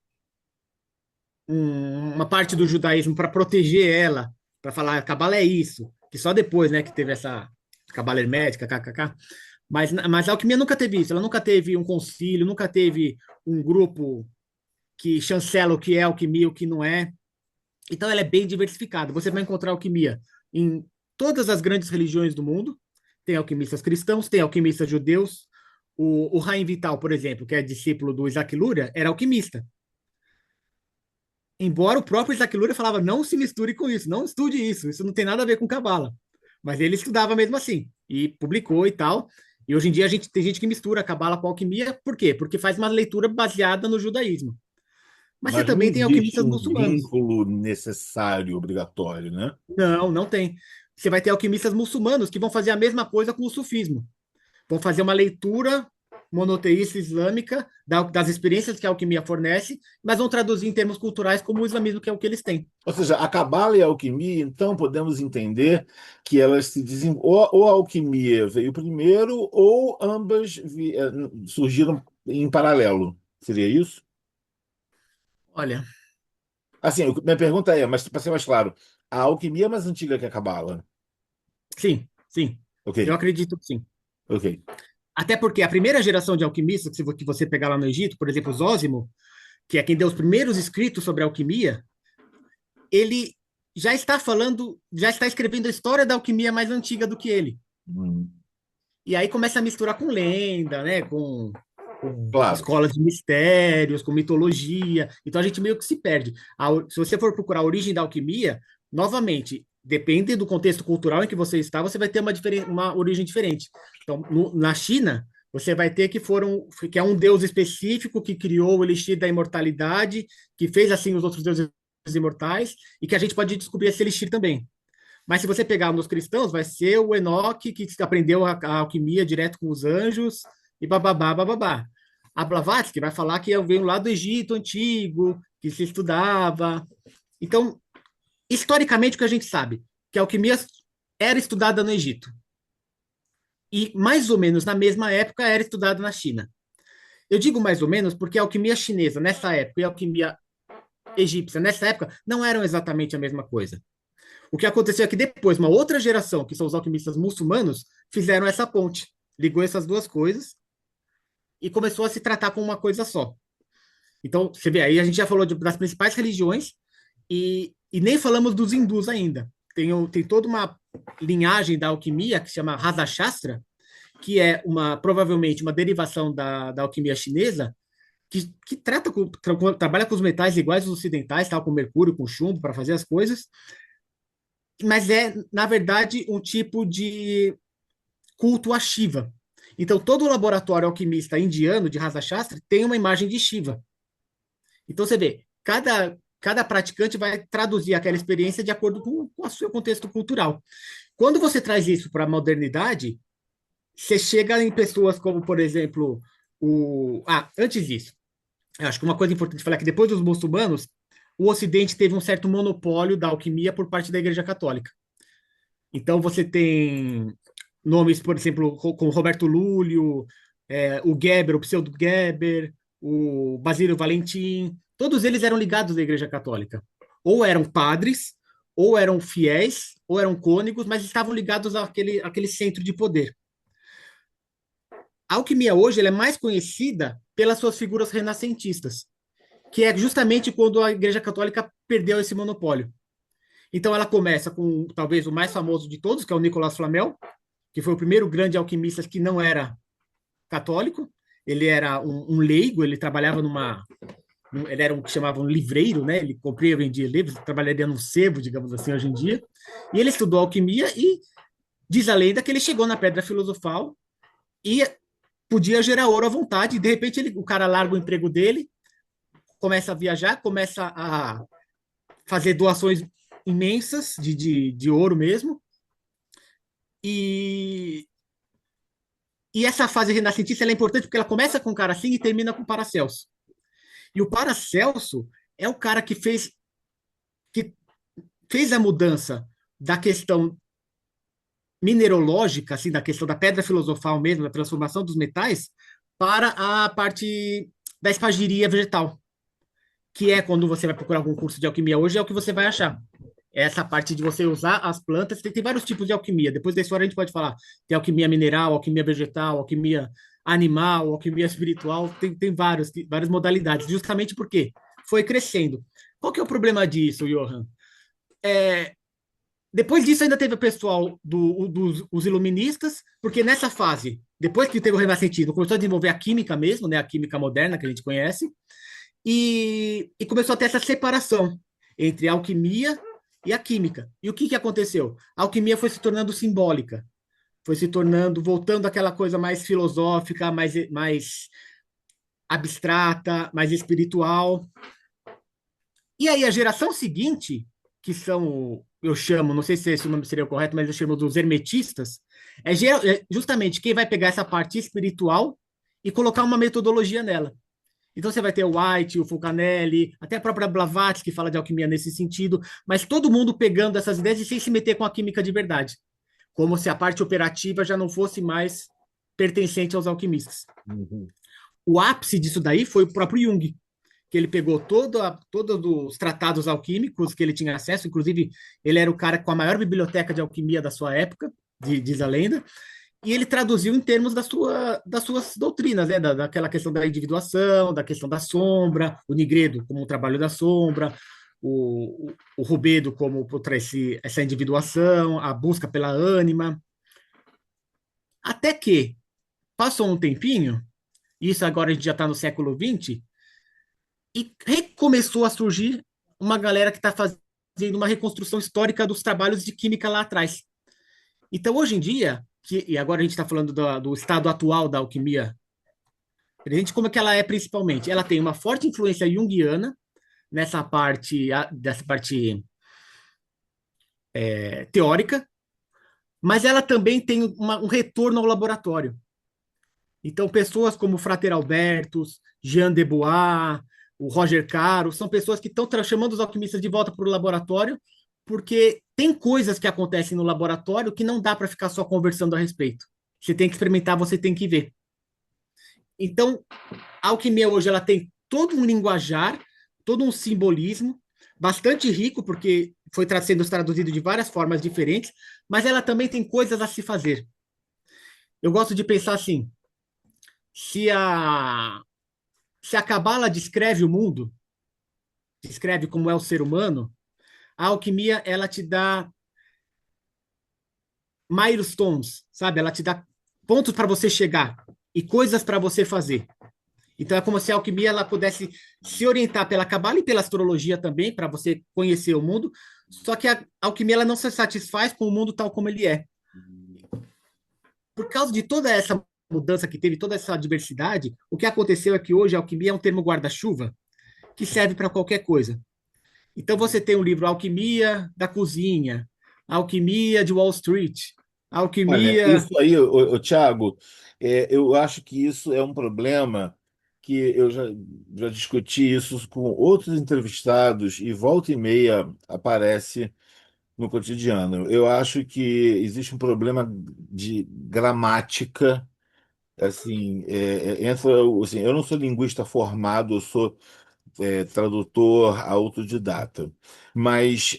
uma parte do judaísmo para proteger ela, para falar a Cabala é isso, que só depois, né, que teve essa Cabala hermética, kkk. Mas a alquimia nunca teve isso, ela nunca teve um concílio, nunca teve um grupo que chancela o que é alquimia, o que não é. Então ela é bem diversificada. Você vai encontrar alquimia em todas as grandes religiões do mundo. Tem alquimistas cristãos, tem alquimistas judeus. O Raim Vital, por exemplo, que é discípulo do Isaac Luria, era alquimista. Embora o próprio Isaac Luria falava, não se misture com isso, não estude isso não tem nada a ver com cabala. Mas ele estudava mesmo assim, e publicou e tal. E hoje em dia tem gente que mistura a cabala com a alquimia, por quê? Porque faz uma leitura baseada no judaísmo. Mas você Mas não também tem existe alquimistas um muçulmanos. vínculo necessário, obrigatório, né? Não tem. Você vai ter alquimistas muçulmanos que vão fazer a mesma coisa com o sufismo. Vão fazer uma leitura monoteísta islâmica das experiências que a alquimia fornece, mas vão traduzir em termos culturais como o islamismo, que é o que eles têm. Ou seja, a cabala e a alquimia, então, podemos entender que elas se ou a alquimia veio primeiro, ou ambas surgiram em paralelo. Seria isso? Olha, Assim, minha pergunta é, mas para ser mais claro, a alquimia é mais antiga que a cabala? sim. Ok, Eu acredito que sim. ok. Até porque a primeira geração de alquimistas, que você pegar lá no Egito, por exemplo, Zósimo, que é quem deu os primeiros escritos sobre a alquimia, ele já está falando, já está escrevendo a história da alquimia mais antiga do que ele. Hum, E aí começa a misturar com lenda, né? Com claro. escolas de mistérios, com mitologia. Então a gente meio que se perde. Se você for procurar a origem da alquimia, novamente, depende do contexto cultural em que você está, você vai ter uma origem diferente. Então, na China, você vai ter que é um deus específico que criou o elixir da imortalidade, que fez assim os outros deuses imortais, e que a gente pode descobrir esse elixir também. Mas se você pegar nos cristãos, vai ser o Enoque que aprendeu a alquimia direto com os anjos e bababá, bababá. A Blavatsky vai falar que veio lá do Egito antigo, que se estudava. Então, historicamente, o que a gente sabe? Que a alquimia era estudada no Egito. E, mais ou menos, na mesma época, era estudada na China. Eu digo mais ou menos porque a alquimia chinesa, nessa época, e a alquimia egípcia, nessa época, não eram exatamente a mesma coisa. O que aconteceu é que depois, uma outra geração, que são os alquimistas muçulmanos, fizeram essa ponte, ligou essas duas coisas e começou a se tratar como uma coisa só. Então, você vê, aí a gente já falou das principais religiões e nem falamos dos hindus ainda. Tem toda uma linhagem da alquimia que se chama Rasa Shastra, que é provavelmente uma derivação da alquimia chinesa, que trabalha com os metais iguais aos ocidentais, tal, com mercúrio, com chumbo, para fazer as coisas, mas é, na verdade, um tipo de culto a Shiva. Então, todo laboratório alquimista indiano de Rasa Shastra tem uma imagem de Shiva. Então, você vê, cada praticante vai traduzir aquela experiência de acordo com o seu contexto cultural. Quando você traz isso para a modernidade, você chega em pessoas como, por exemplo, antes disso, eu acho que uma coisa importante falar é que depois dos muçulmanos, o Ocidente teve um certo monopólio da alquimia por parte da Igreja Católica. Então, você tem nomes, por exemplo, como Roberto Lúlio, o Geber, o pseudo Geber, o Basílio Valentim, todos eles eram ligados à Igreja Católica. Ou eram padres, ou eram fiéis, ou eram cônegos, mas estavam ligados àquele centro de poder. A alquimia hoje ela é mais conhecida pelas suas figuras renascentistas, que é justamente quando a Igreja Católica perdeu esse monopólio. Então ela começa com talvez o mais famoso de todos, que é o Nicolas Flamel, que foi o primeiro grande alquimista que não era católico. Ele era um leigo, ele trabalhava ele era um que chamavam um livreiro, né? Ele compria e vendia livros, trabalharia num sebo, digamos assim, hoje em dia. E ele estudou alquimia e diz a lenda que ele chegou na Pedra Filosofal e podia gerar ouro à vontade. E de repente o cara larga o emprego dele, começa a viajar, começa a fazer doações imensas de ouro mesmo. E, e essa fase renascentista é importante porque ela começa com o cara assim e termina com o Paracelso. E o Paracelso é o cara que fez a mudança da questão mineralógica, assim, da questão da pedra filosofal mesmo, da transformação dos metais, para a parte da espagiria vegetal, que é quando você vai procurar algum curso de alquimia hoje, é o que você vai achar. Essa parte de você usar as plantas, tem vários tipos de alquimia. Depois da história a gente pode falar. Tem alquimia mineral, alquimia vegetal, alquimia animal, alquimia espiritual, tem várias modalidades, justamente porque foi crescendo. Qual que é o problema disso, Johan? É, Depois disso ainda teve o pessoal dos os iluministas, porque nessa fase, depois que teve o Renascentismo, começou a desenvolver a química mesmo, né, a química moderna que a gente conhece, e começou a ter essa separação entre a alquimia e a química. E o que aconteceu? A alquimia foi se tornando simbólica, foi se tornando, voltando àquela coisa mais filosófica, mais abstrata, mais espiritual. E aí a geração seguinte, que são, eu chamo, não sei se esse nome seria o correto, mas eu chamo dos hermetistas, é justamente quem vai pegar essa parte espiritual e colocar uma metodologia nela. Então você vai ter o White, o Fulcanelli, até a própria Blavatsky que fala de alquimia nesse sentido, mas todo mundo pegando essas ideias e sem se meter com a química de verdade, como se a parte operativa já não fosse mais pertencente aos alquimistas. Uhum. O ápice disso daí foi o próprio Jung, que ele pegou todos os tratados alquímicos que ele tinha acesso, inclusive ele era o cara com a maior biblioteca de alquimia da sua época, diz a lenda, e ele traduziu em termos das suas doutrinas, né? Daquela questão da individuação, da questão da sombra, o Nigredo como o trabalho da sombra, o Rubedo como essa individuação, a busca pela ânima, até que passou um tempinho, isso agora a gente já está no século XX, e recomeçou a surgir uma galera que está fazendo uma reconstrução histórica dos trabalhos de química lá atrás. Então, hoje em dia, e agora a gente está falando do estado atual da alquimia presente, como é que ela é principalmente? Ela tem uma forte influência junguiana dessa parte teórica, mas ela também tem um retorno ao laboratório. Então, pessoas como o Frater Albertus, Jean Debois, o Roger Caro, são pessoas que estão chamando os alquimistas de volta para o laboratório, porque tem coisas que acontecem no laboratório que não dá para ficar só conversando a respeito. Você tem que experimentar, você tem que ver. Então, a alquimia hoje ela tem todo um linguajar, todo um simbolismo, bastante rico, porque foi sendo traduzido de várias formas diferentes, mas ela também tem coisas a se fazer. Eu gosto de pensar assim, se a se a Cabala descreve o mundo, descreve como é o ser humano, a alquimia ela te dá milestones, sabe? Ela te dá pontos para você chegar e coisas para você fazer. Então é como se a alquimia ela pudesse se orientar pela cabala e pela astrologia também para você conhecer o mundo. Só que a alquimia ela não se satisfaz com o mundo tal como ele é. Por causa de toda essa mudança que teve, toda essa diversidade, o que aconteceu é que hoje a alquimia é um termo guarda-chuva que serve para qualquer coisa. Então você tem o livro Alquimia da Cozinha, Alquimia de Wall Street, Olha, Alquimia. isso aí, Thiago, eu acho que isso é um problema que eu já discuti isso com outros entrevistados e volta e meia aparece no cotidiano. Eu acho que existe um problema de gramática, assim, assim, eu não sou linguista formado, eu sou tradutor autodidata, mas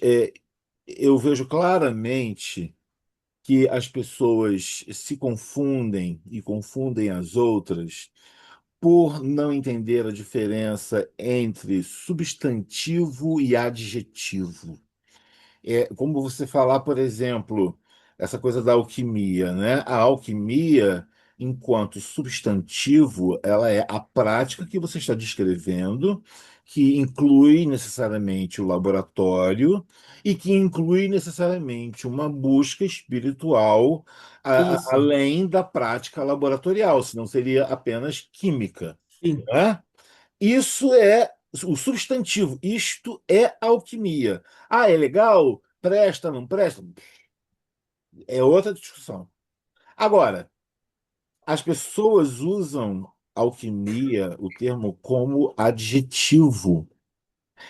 eu vejo claramente que as pessoas se confundem e confundem as outras por não entender a diferença entre substantivo e adjetivo. É como você falar, por exemplo, essa coisa da alquimia, né? A alquimia, enquanto substantivo, ela é a prática que você está descrevendo, que inclui necessariamente o laboratório e que inclui necessariamente uma busca espiritual Isso, além da prática laboratorial, senão seria apenas química, sim, né? Isso é o substantivo. Isto é alquimia. Ah, é legal? Presta, não presta? É outra discussão. Agora, as pessoas usam alquimia, o termo, como adjetivo.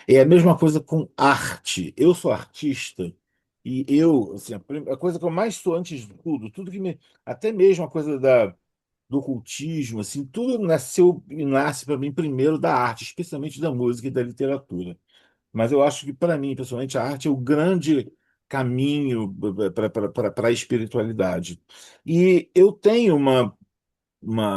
É a mesma coisa com arte. Eu sou artista e eu, assim, a coisa que eu mais sou antes de tudo, tudo que me, até mesmo a coisa do ocultismo, assim, tudo nasceu e nasce para mim primeiro da arte, especialmente da música e da literatura. Mas eu acho que, para mim, pessoalmente, a arte é o grande caminho para a espiritualidade. E eu tenho uma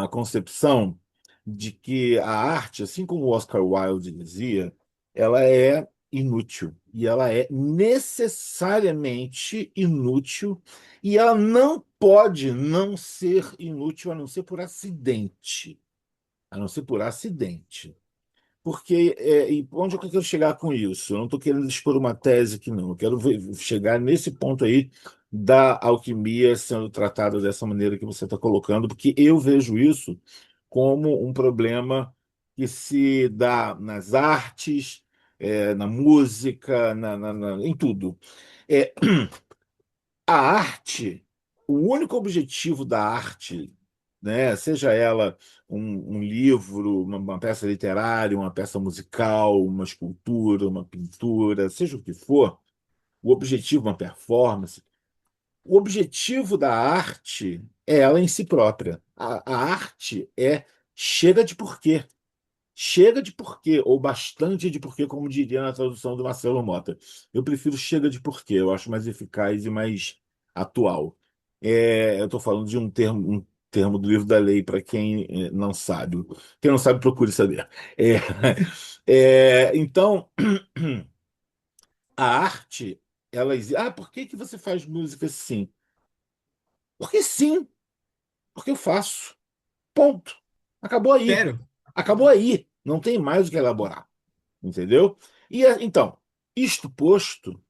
concepção de que a arte, assim como o Oscar Wilde dizia, ela é inútil. E ela é necessariamente inútil. E ela não pode não ser inútil, a não ser por acidente. A não ser por acidente. Porque, e onde é que eu quero chegar com isso? Eu não estou querendo expor uma tese aqui, não. Eu quero chegar nesse ponto aí da alquimia sendo tratada dessa maneira que você está colocando, porque eu vejo isso como um problema que se dá nas artes, na música, em tudo. É, a arte, o único objetivo da arte, né, seja ela um livro, uma peça literária, uma peça musical, uma escultura, uma pintura, seja o que for, o objetivo, uma performance, o objetivo da arte é ela em si própria. A arte é chega de porquê. Chega de porquê, ou bastante de porquê, como diria na tradução do Marcelo Mota. Eu prefiro chega de porquê, eu acho mais eficaz e mais atual. Eu estou falando de um termo do livro da lei para quem não sabe. Quem não sabe, procure saber. É, então, a arte, ela existe. Ah, por que que você faz música assim? Porque sim, porque eu faço. Ponto. Acabou aí. sério, Acabou aí. Não tem mais o que elaborar. Entendeu? E então, isto posto,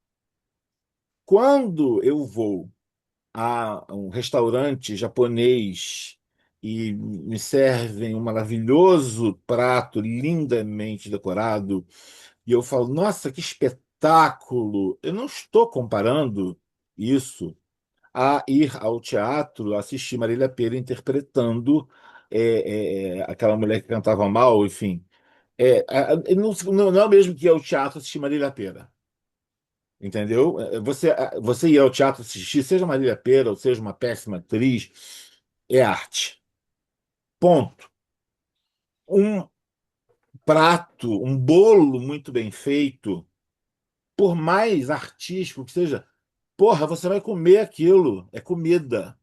quando eu vou a um restaurante japonês e me servem um maravilhoso prato lindamente decorado, e eu falo, nossa, que espetáculo! Eu não estou comparando isso a ir ao teatro assistir Marília Pêra interpretando aquela mulher que cantava mal, enfim. Não é o mesmo que ir ao teatro assistir Marília Pêra. Entendeu? Você ir ao teatro assistir, seja Marília Pêra ou seja uma péssima atriz, é arte. Ponto. Um prato, um bolo muito bem feito, por mais artístico que seja, porra, você vai comer aquilo. É comida.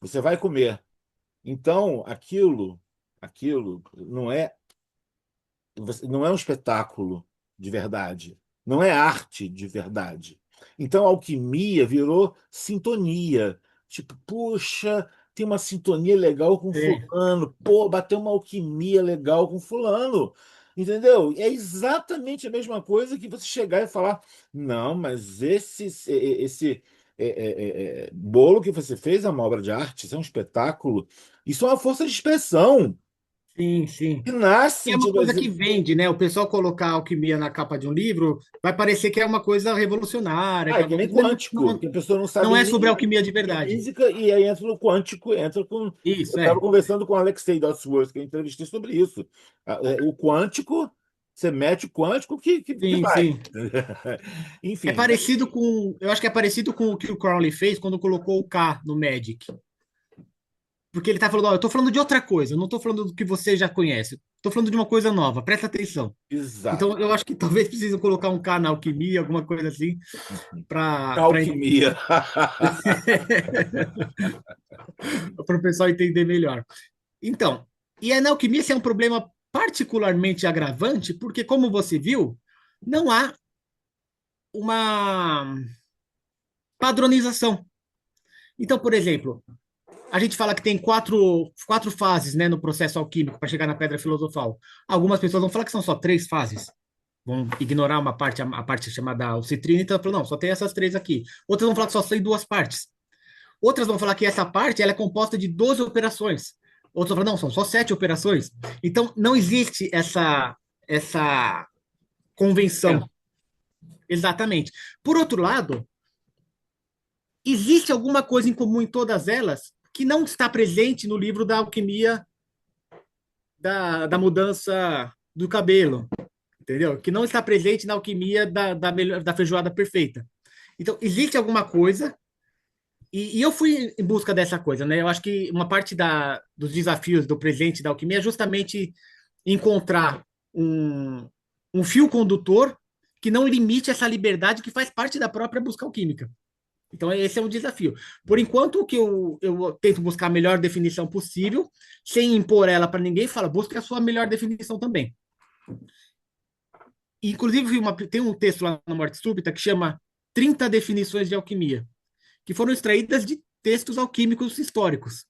Você vai comer. Então, aquilo não é. não é um espetáculo de verdade, não é arte de verdade. Então, a alquimia virou sintonia. Tipo, puxa, tem uma sintonia legal com É. fulano. Pô, bateu uma alquimia legal com fulano. Entendeu? É exatamente a mesma coisa que você chegar e falar: não, mas esse bolo que você fez é uma obra de arte, isso é um espetáculo. Isso é uma força de expressão Sim, sim. que E nasce é de uma coisa que você. vende, né? O pessoal colocar alquimia na capa de um livro vai parecer que é uma coisa revolucionária, Ah, que é é que uma nem coisa, mas quântico, que a pessoa não não sabe é nem sobre alquimia de de verdade. física e aí entra no quântico, entra com. Eu Isso, estava é. conversando com o Alexei Dotsworth, que eu entrevistei sobre isso. O quântico, você mete o quântico que Sim, vai. sim. É Enfim, parecido com, eu acho que é parecido com o que o Crowley fez quando colocou o K no Magic. Porque ele tá falando, ó, eu tô falando de outra coisa, eu não tô falando do que você já conhece. Tô falando de uma coisa nova, presta atenção. exato. Então, eu acho que talvez precise colocar um K na alquimia, alguma coisa assim, para Alquimia. o pessoal entender melhor. Então, e a na alquimia esse é um problema particularmente agravante, porque, como você viu, não há uma padronização. Então, por exemplo, a gente fala que tem quatro fases, né, no processo alquímico para chegar na pedra filosofal. Algumas pessoas vão falar que são só três fases. Vão ignorar uma parte, a parte chamada alcitrina, então falam, não, só tem essas três aqui. Outras vão falar que só tem duas partes. Outras vão falar que essa parte ela é composta de 12 operações. Outras vão falar, não, são só sete operações. Então, não existe essa É, convenção. Exatamente. Por outro lado, existe alguma coisa em comum em todas elas que não está presente no livro da alquimia da mudança do cabelo, entendeu? Que não está presente na alquimia da feijoada perfeita. Então, existe alguma coisa, e eu fui em busca dessa coisa, né? Eu acho que uma parte dos desafios do presente da alquimia é justamente encontrar um fio condutor que não limite essa liberdade que faz parte da própria busca alquímica. Então, esse é um desafio. Por enquanto, o que eu tento buscar a melhor definição possível, sem impor ela para ninguém, fala, busque a sua melhor definição também. Inclusive, tem um texto lá na Morte Súbita que chama 30 definições de alquimia, que foram extraídas de textos alquímicos históricos.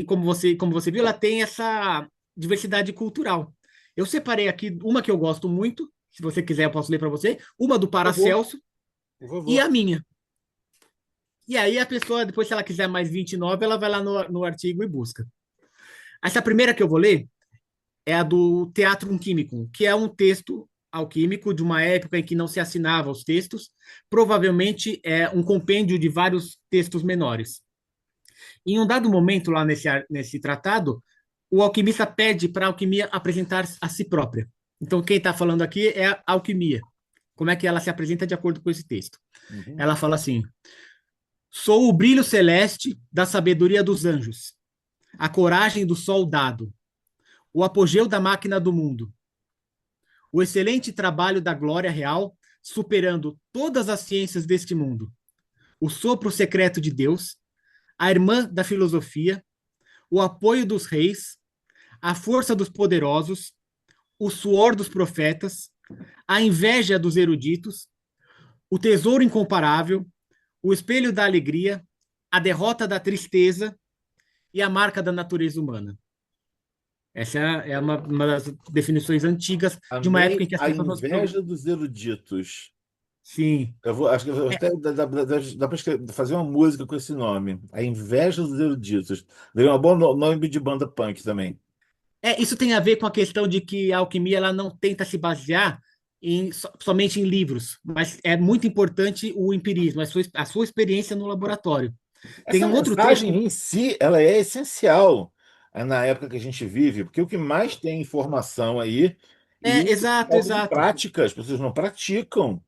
Como você viu, ela tem essa diversidade cultural. Eu separei aqui uma que eu gosto muito, se você quiser, eu posso ler para você, uma do por favor, Paracelso por e favor. a minha. E aí a pessoa, depois, se ela quiser mais 29, ela vai lá no artigo e busca. Essa primeira que eu vou ler é a do Teatrum Químicum, que é um texto alquímico de uma época em que não se assinava os textos, provavelmente é um compêndio de vários textos menores. Em um dado momento lá nesse tratado, o alquimista pede para a alquimia apresentar a si própria. Então, quem está falando aqui é a alquimia. Como é que ela se apresenta de acordo com esse texto? Uhum. Ela fala assim: sou o brilho celeste da sabedoria dos anjos, a coragem do soldado, o apogeu da máquina do mundo, o excelente trabalho da glória real, superando todas as ciências deste mundo, o sopro secreto de Deus, a irmã da filosofia, o apoio dos reis, a força dos poderosos, o suor dos profetas, a inveja dos eruditos, o tesouro incomparável, o espelho da alegria, a derrota da tristeza e a marca da natureza humana. Essa é uma das definições antigas de uma época Amei em que as a pessoas. inveja dos eruditos. Sim. Acho que até dá para fazer uma música com esse nome. A inveja dos eruditos. Daria um bom nome de banda punk também. Isso tem a ver com a questão de que a alquimia ela não tenta se basear somente em livros, mas é muito importante o empirismo, a sua experiência no laboratório. Tem Essa um outro mensagem texto. em si, ela é essencial na época que a gente vive, porque o que mais tem informação aí e Exato, falta de exato. prática, as pessoas não praticam,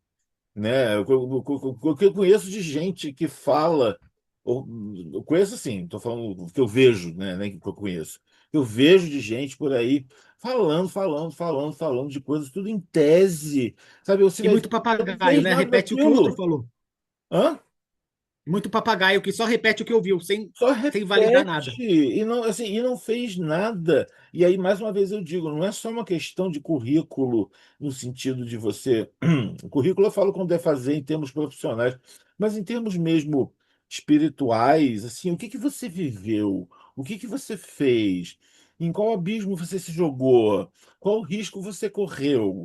né? O que eu conheço de gente que fala, eu conheço assim, estou falando o que eu vejo, né? Nem que eu conheço. Eu vejo de gente por aí falando de coisas, tudo em tese, sabe? Você E vai muito ver, não papagaio, fez né? nada Repete o que o outro daquilo. falou. Hã? Muito papagaio que só repete o que ouviu, Só sem validar nada. repete e não, assim, e não fez nada. E aí, mais uma vez, eu digo, não é só uma questão de currículo, no sentido de você. O currículo eu falo como deve fazer em termos profissionais, mas em termos mesmo espirituais, assim, o que que você viveu? O que que você fez? Em qual abismo você se jogou? Qual risco você correu?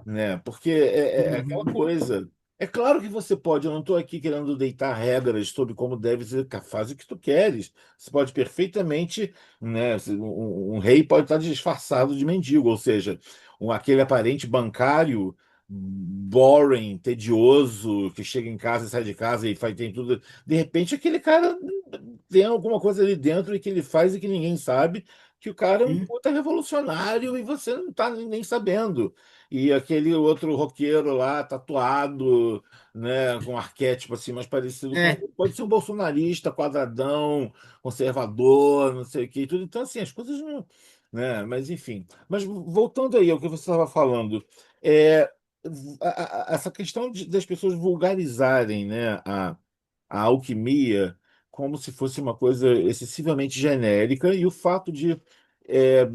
Né? Porque é aquela Uhum. coisa. É claro que você pode, eu não estou aqui querendo deitar regras sobre como deve ser, faz o que tu queres. Você pode perfeitamente, né? Um rei pode estar disfarçado de mendigo, ou seja, aquele aparente bancário boring, tedioso, que chega em casa e sai de casa e faz, tem tudo. De repente, aquele cara tem alguma coisa ali dentro e que ele faz e que ninguém sabe, que o cara é um Sim. puta revolucionário e você não está nem sabendo. E aquele outro roqueiro lá, tatuado, né, com um arquétipo assim mais parecido com. É, Pode ser um bolsonarista, quadradão, conservador, não sei o que, e tudo. Então, assim, as coisas não. Né, mas, enfim. Mas voltando aí ao que você estava falando, é, essa questão das pessoas vulgarizarem, né, a alquimia como se fosse uma coisa excessivamente genérica, e o fato de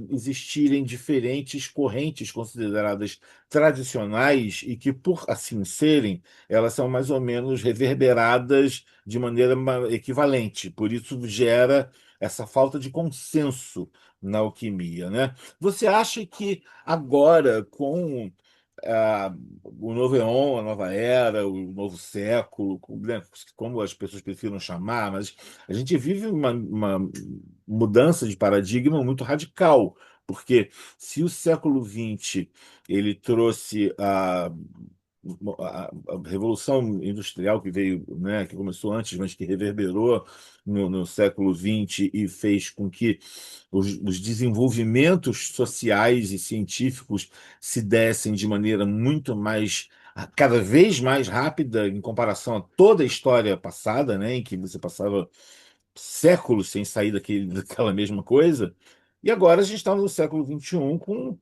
existirem diferentes correntes consideradas tradicionais e que, por assim serem, elas são mais ou menos reverberadas de maneira equivalente. Por isso gera essa falta de consenso na alquimia, né? Você acha que agora, com ah, o novo éon, a nova era, o novo século, né, como as pessoas prefiram chamar, mas a gente vive uma mudança de paradigma muito radical, porque se o século XX ele trouxe a revolução industrial que veio, né, que começou antes, mas que reverberou no século XX e fez com que os desenvolvimentos sociais e científicos se dessem de maneira muito mais, cada vez mais rápida em comparação a toda a história passada, né, em que você passava séculos sem sair daquela mesma coisa. E agora a gente está no século XXI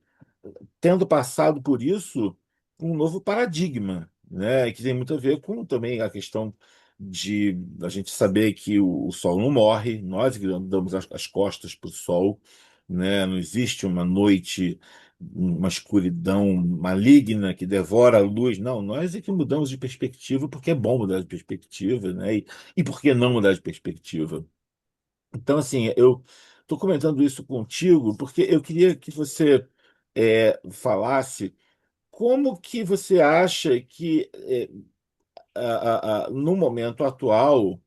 tendo passado por isso, um novo paradigma, né? Que tem muito a ver com também a questão de a gente saber que o Sol não morre, nós que damos as costas para o Sol, né? Não existe uma noite, uma escuridão maligna que devora a luz. Não, nós é que mudamos de perspectiva porque é bom mudar de perspectiva, né? E por que não mudar de perspectiva? Então, assim, eu estou comentando isso contigo porque eu queria que você falasse como que você acha que, no momento atual,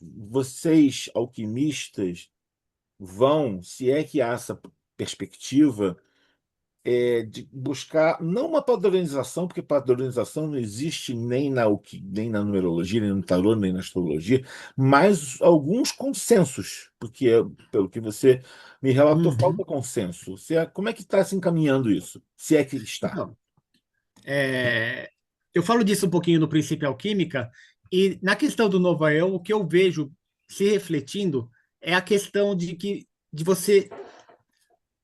vocês, alquimistas, vão, se é que há essa perspectiva, de buscar não uma padronização, porque padronização não existe nem na numerologia, nem no tarô, nem na astrologia, mas alguns consensos, porque, pelo que você me relatou, falta Uhum. consenso. Como é que está se encaminhando isso? Se é que está. Então, eu falo disso um pouquinho no Princípio Alquímica, e na questão do Novo Eu, o que eu vejo se refletindo é a questão de você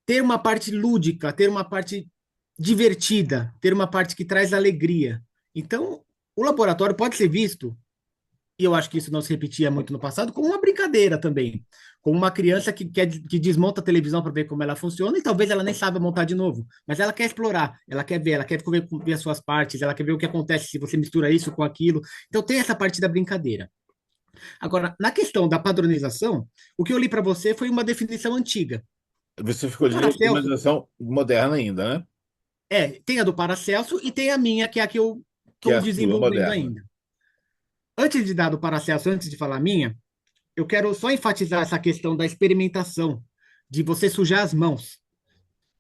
ter uma parte lúdica, ter uma parte divertida, ter uma parte que traz alegria. Então, o laboratório pode ser visto, e eu acho que isso não se repetia muito no passado, como uma brincadeira também. Como uma criança que desmonta a televisão para ver como ela funciona e talvez ela nem saiba montar de novo, mas ela quer explorar, ela quer ver, ela quer ver as suas partes, ela quer ver o que acontece se você mistura isso com aquilo. Então tem essa parte da brincadeira. Agora, na questão da padronização, o que eu li para você foi uma definição antiga. Você O ficou de uma Paracelso geração moderna ainda, né? tem a do Paracelso e tem a minha, que é a que eu Que é estou a sua desenvolvendo moderna. ainda. Antes de dar do Paracelso, antes de falar a minha, eu quero só enfatizar essa questão da experimentação, de você sujar as mãos,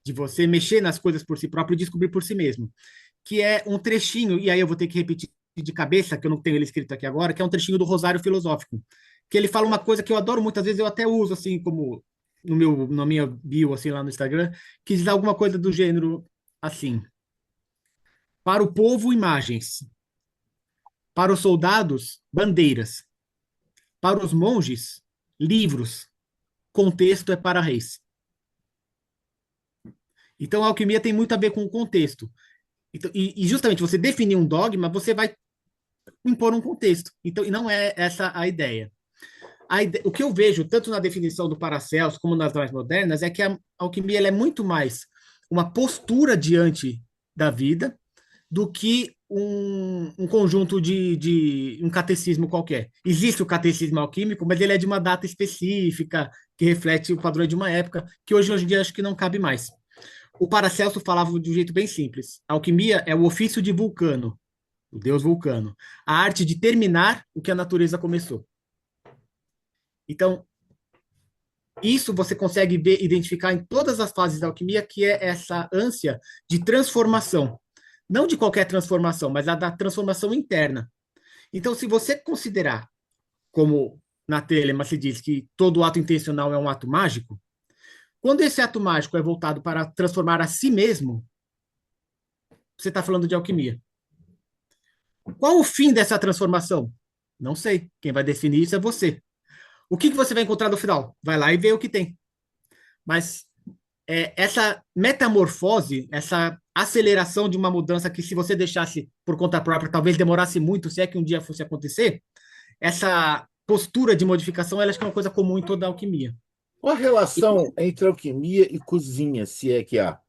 de você mexer nas coisas por si próprio e descobrir por si mesmo, que é um trechinho, e aí eu vou ter que repetir de cabeça, que eu não tenho ele escrito aqui agora, que é um trechinho do Rosário Filosófico, que ele fala uma coisa que eu adoro, muitas vezes eu até uso assim como na minha bio assim lá no Instagram, que diz alguma coisa do gênero assim: para o povo imagens, para os soldados bandeiras, para os monges livros, contexto é para reis. Então, a alquimia tem muito a ver com o contexto. Então, e justamente você definir um dogma, você vai impor um contexto. Então, e não é essa a ideia. O que eu vejo, tanto na definição do Paracelso como nas mais modernas, é que a alquimia ela é muito mais uma postura diante da vida do que um conjunto de um catecismo qualquer. Existe o catecismo alquímico, mas ele é de uma data específica, que reflete o padrão de uma época, que hoje em dia acho que não cabe mais. O Paracelso falava de um jeito bem simples. A alquimia é o ofício de Vulcano, o deus Vulcano. A arte de terminar o que a natureza começou. Então, isso você consegue ver, identificar em todas as fases da alquimia, que é essa ânsia de transformação. Não de qualquer transformação, mas a da transformação interna. Então, se você considerar, como na Telema se diz que todo ato intencional é um ato mágico, quando esse ato mágico é voltado para transformar a si mesmo, você está falando de alquimia. Qual o fim dessa transformação? Não sei. Quem vai definir isso é você. O que você vai encontrar no final? Vai lá e vê o que tem. Mas essa metamorfose, essa aceleração de uma mudança que, se você deixasse por conta própria, talvez demorasse muito, se é que um dia fosse acontecer, essa postura de modificação, ela acho que é uma coisa comum em toda a alquimia. Qual a E, relação entre alquimia e cozinha, se é que há?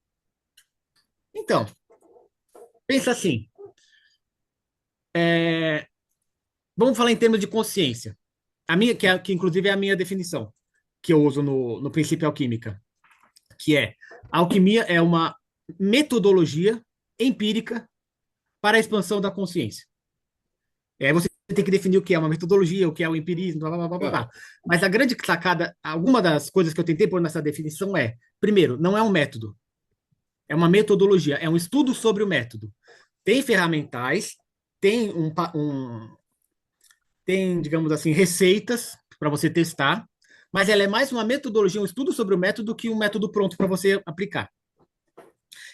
então, pensa assim, vamos falar em termos de consciência. A minha, que inclusive é a minha definição, que eu uso no princípio alquímica, que é a alquimia é uma metodologia empírica para a expansão da consciência. Você tem que definir o que é uma metodologia, o que é o empirismo, blá, blá, blá, blá, blá. Ah, Mas a grande sacada, alguma das coisas que eu tentei pôr nessa definição é, primeiro, não é um método, é uma metodologia, é um estudo sobre o método. Tem ferramentais, tem tem, digamos assim, receitas para você testar, mas ela é mais uma metodologia, um estudo sobre o método, que um método pronto para você aplicar.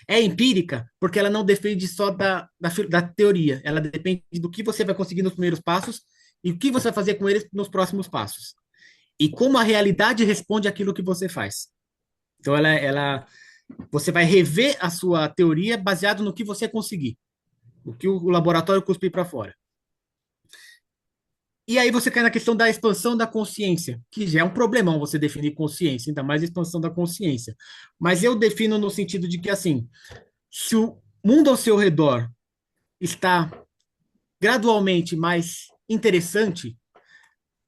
É empírica porque ela não depende só da teoria, ela depende do que você vai conseguir nos primeiros passos e o que você vai fazer com eles nos próximos passos. E como a realidade responde àquilo que você faz. Então, você vai rever a sua teoria baseado no que você conseguir, o que o laboratório cuspir para fora. E aí você cai na questão da expansão da consciência, que já é um problemão você definir consciência, ainda mais expansão da consciência. Mas eu defino no sentido de que, assim, se o mundo ao seu redor está gradualmente mais interessante,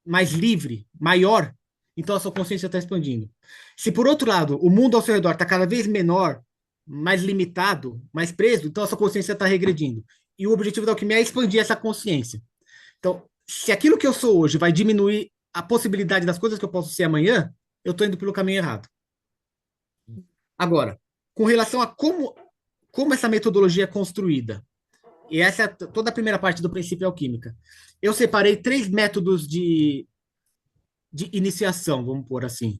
mais livre, maior, então a sua consciência está expandindo. Se, por outro lado, o mundo ao seu redor está cada vez menor, mais limitado, mais preso, então a sua consciência está regredindo. E o objetivo da alquimia é expandir essa consciência. Então, se aquilo que eu sou hoje vai diminuir a possibilidade das coisas que eu posso ser amanhã, eu estou indo pelo caminho errado. Agora, com relação a como essa metodologia é construída, e essa é toda a primeira parte do princípio alquímica, eu separei três métodos de iniciação, vamos pôr assim.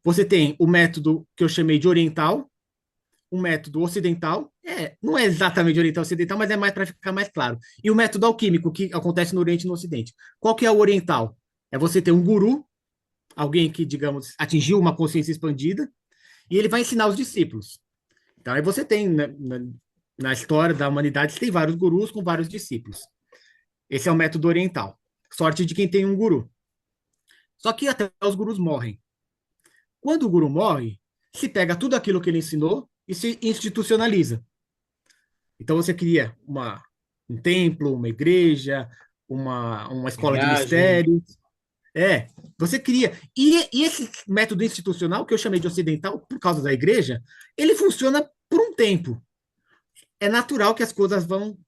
Você tem o método que eu chamei de oriental, um método ocidental, não é exatamente oriental ocidental, mas é mais para ficar mais claro. E o método alquímico, que acontece no Oriente e no Ocidente. Qual que é o oriental? É você ter um guru, alguém que, digamos, atingiu uma consciência expandida, e ele vai ensinar os discípulos. Então, aí você tem, na história da humanidade, tem vários gurus com vários discípulos. Esse é o método oriental. Sorte de quem tem um guru. Só que até os gurus morrem. Quando o guru morre, se pega tudo aquilo que ele ensinou e se institucionaliza. Então você cria um templo, uma igreja, uma escola de linhagem. mistérios. Você cria. E esse método institucional, que eu chamei de ocidental por causa da igreja, ele funciona por um tempo. É natural que as coisas vão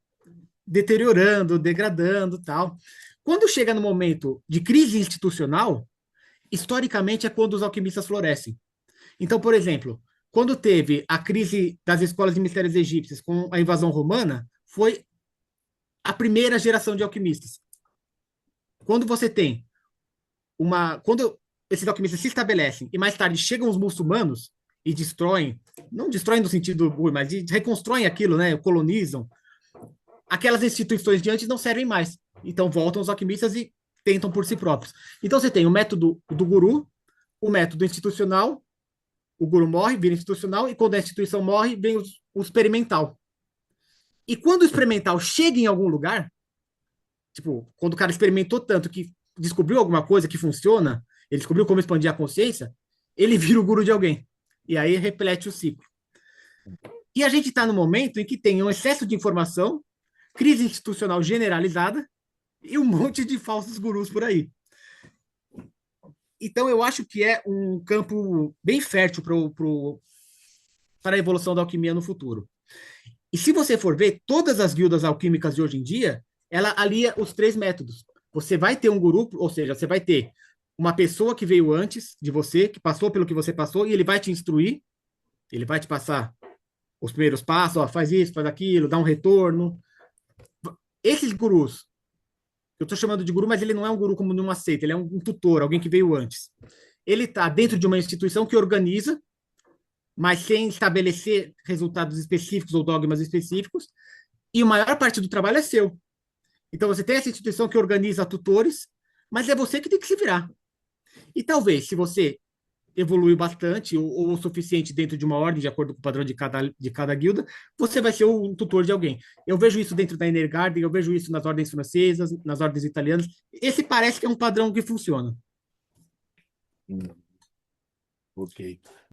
deteriorando, degradando, tal. Quando chega no momento de crise institucional, historicamente é quando os alquimistas florescem. Então, por exemplo, quando teve a crise das escolas de mistérios egípcias com a invasão romana, foi a primeira geração de alquimistas. Quando você tem quando esses alquimistas se estabelecem e mais tarde chegam os muçulmanos e destroem, não destroem no sentido ruim, mas reconstroem aquilo, né, colonizam, aquelas instituições de antes não servem mais. Então voltam os alquimistas e tentam por si próprios. Então você tem o método do guru, o método institucional, o guru morre, vira institucional, e quando a instituição morre, vem o experimental. E quando o experimental chega em algum lugar, Tipo, quando o cara experimentou tanto que descobriu alguma coisa que funciona, ele descobriu como expandir a consciência, ele vira o guru de alguém. E aí repete o ciclo. E a gente está no momento em que tem um excesso de informação, crise institucional generalizada e um monte de falsos gurus por aí. Então, eu acho que é um campo bem fértil para a evolução da alquimia no futuro. E se você for ver, todas as guildas alquímicas de hoje em dia, ela alia os três métodos. Você vai ter um guru, ou seja, você vai ter uma pessoa que veio antes de você, que passou pelo que você passou, e ele vai te instruir, ele vai te passar os primeiros passos, ó, faz isso, faz aquilo, dá um retorno. Esses gurus, eu estou chamando de guru, mas ele não é um guru como numa seita, ele é um tutor, alguém que veio antes. Ele está dentro de uma instituição que organiza, mas sem estabelecer resultados específicos ou dogmas específicos, e a maior parte do trabalho é seu. Então você tem essa instituição que organiza tutores, mas é você que tem que se virar. E talvez, se você evoluiu bastante ou o suficiente dentro de uma ordem, de acordo com o padrão de cada guilda, você vai ser o tutor de alguém. Eu vejo isso dentro da Innergarden, eu vejo isso nas ordens francesas, nas ordens italianas. Esse parece que é um padrão que funciona. Ok.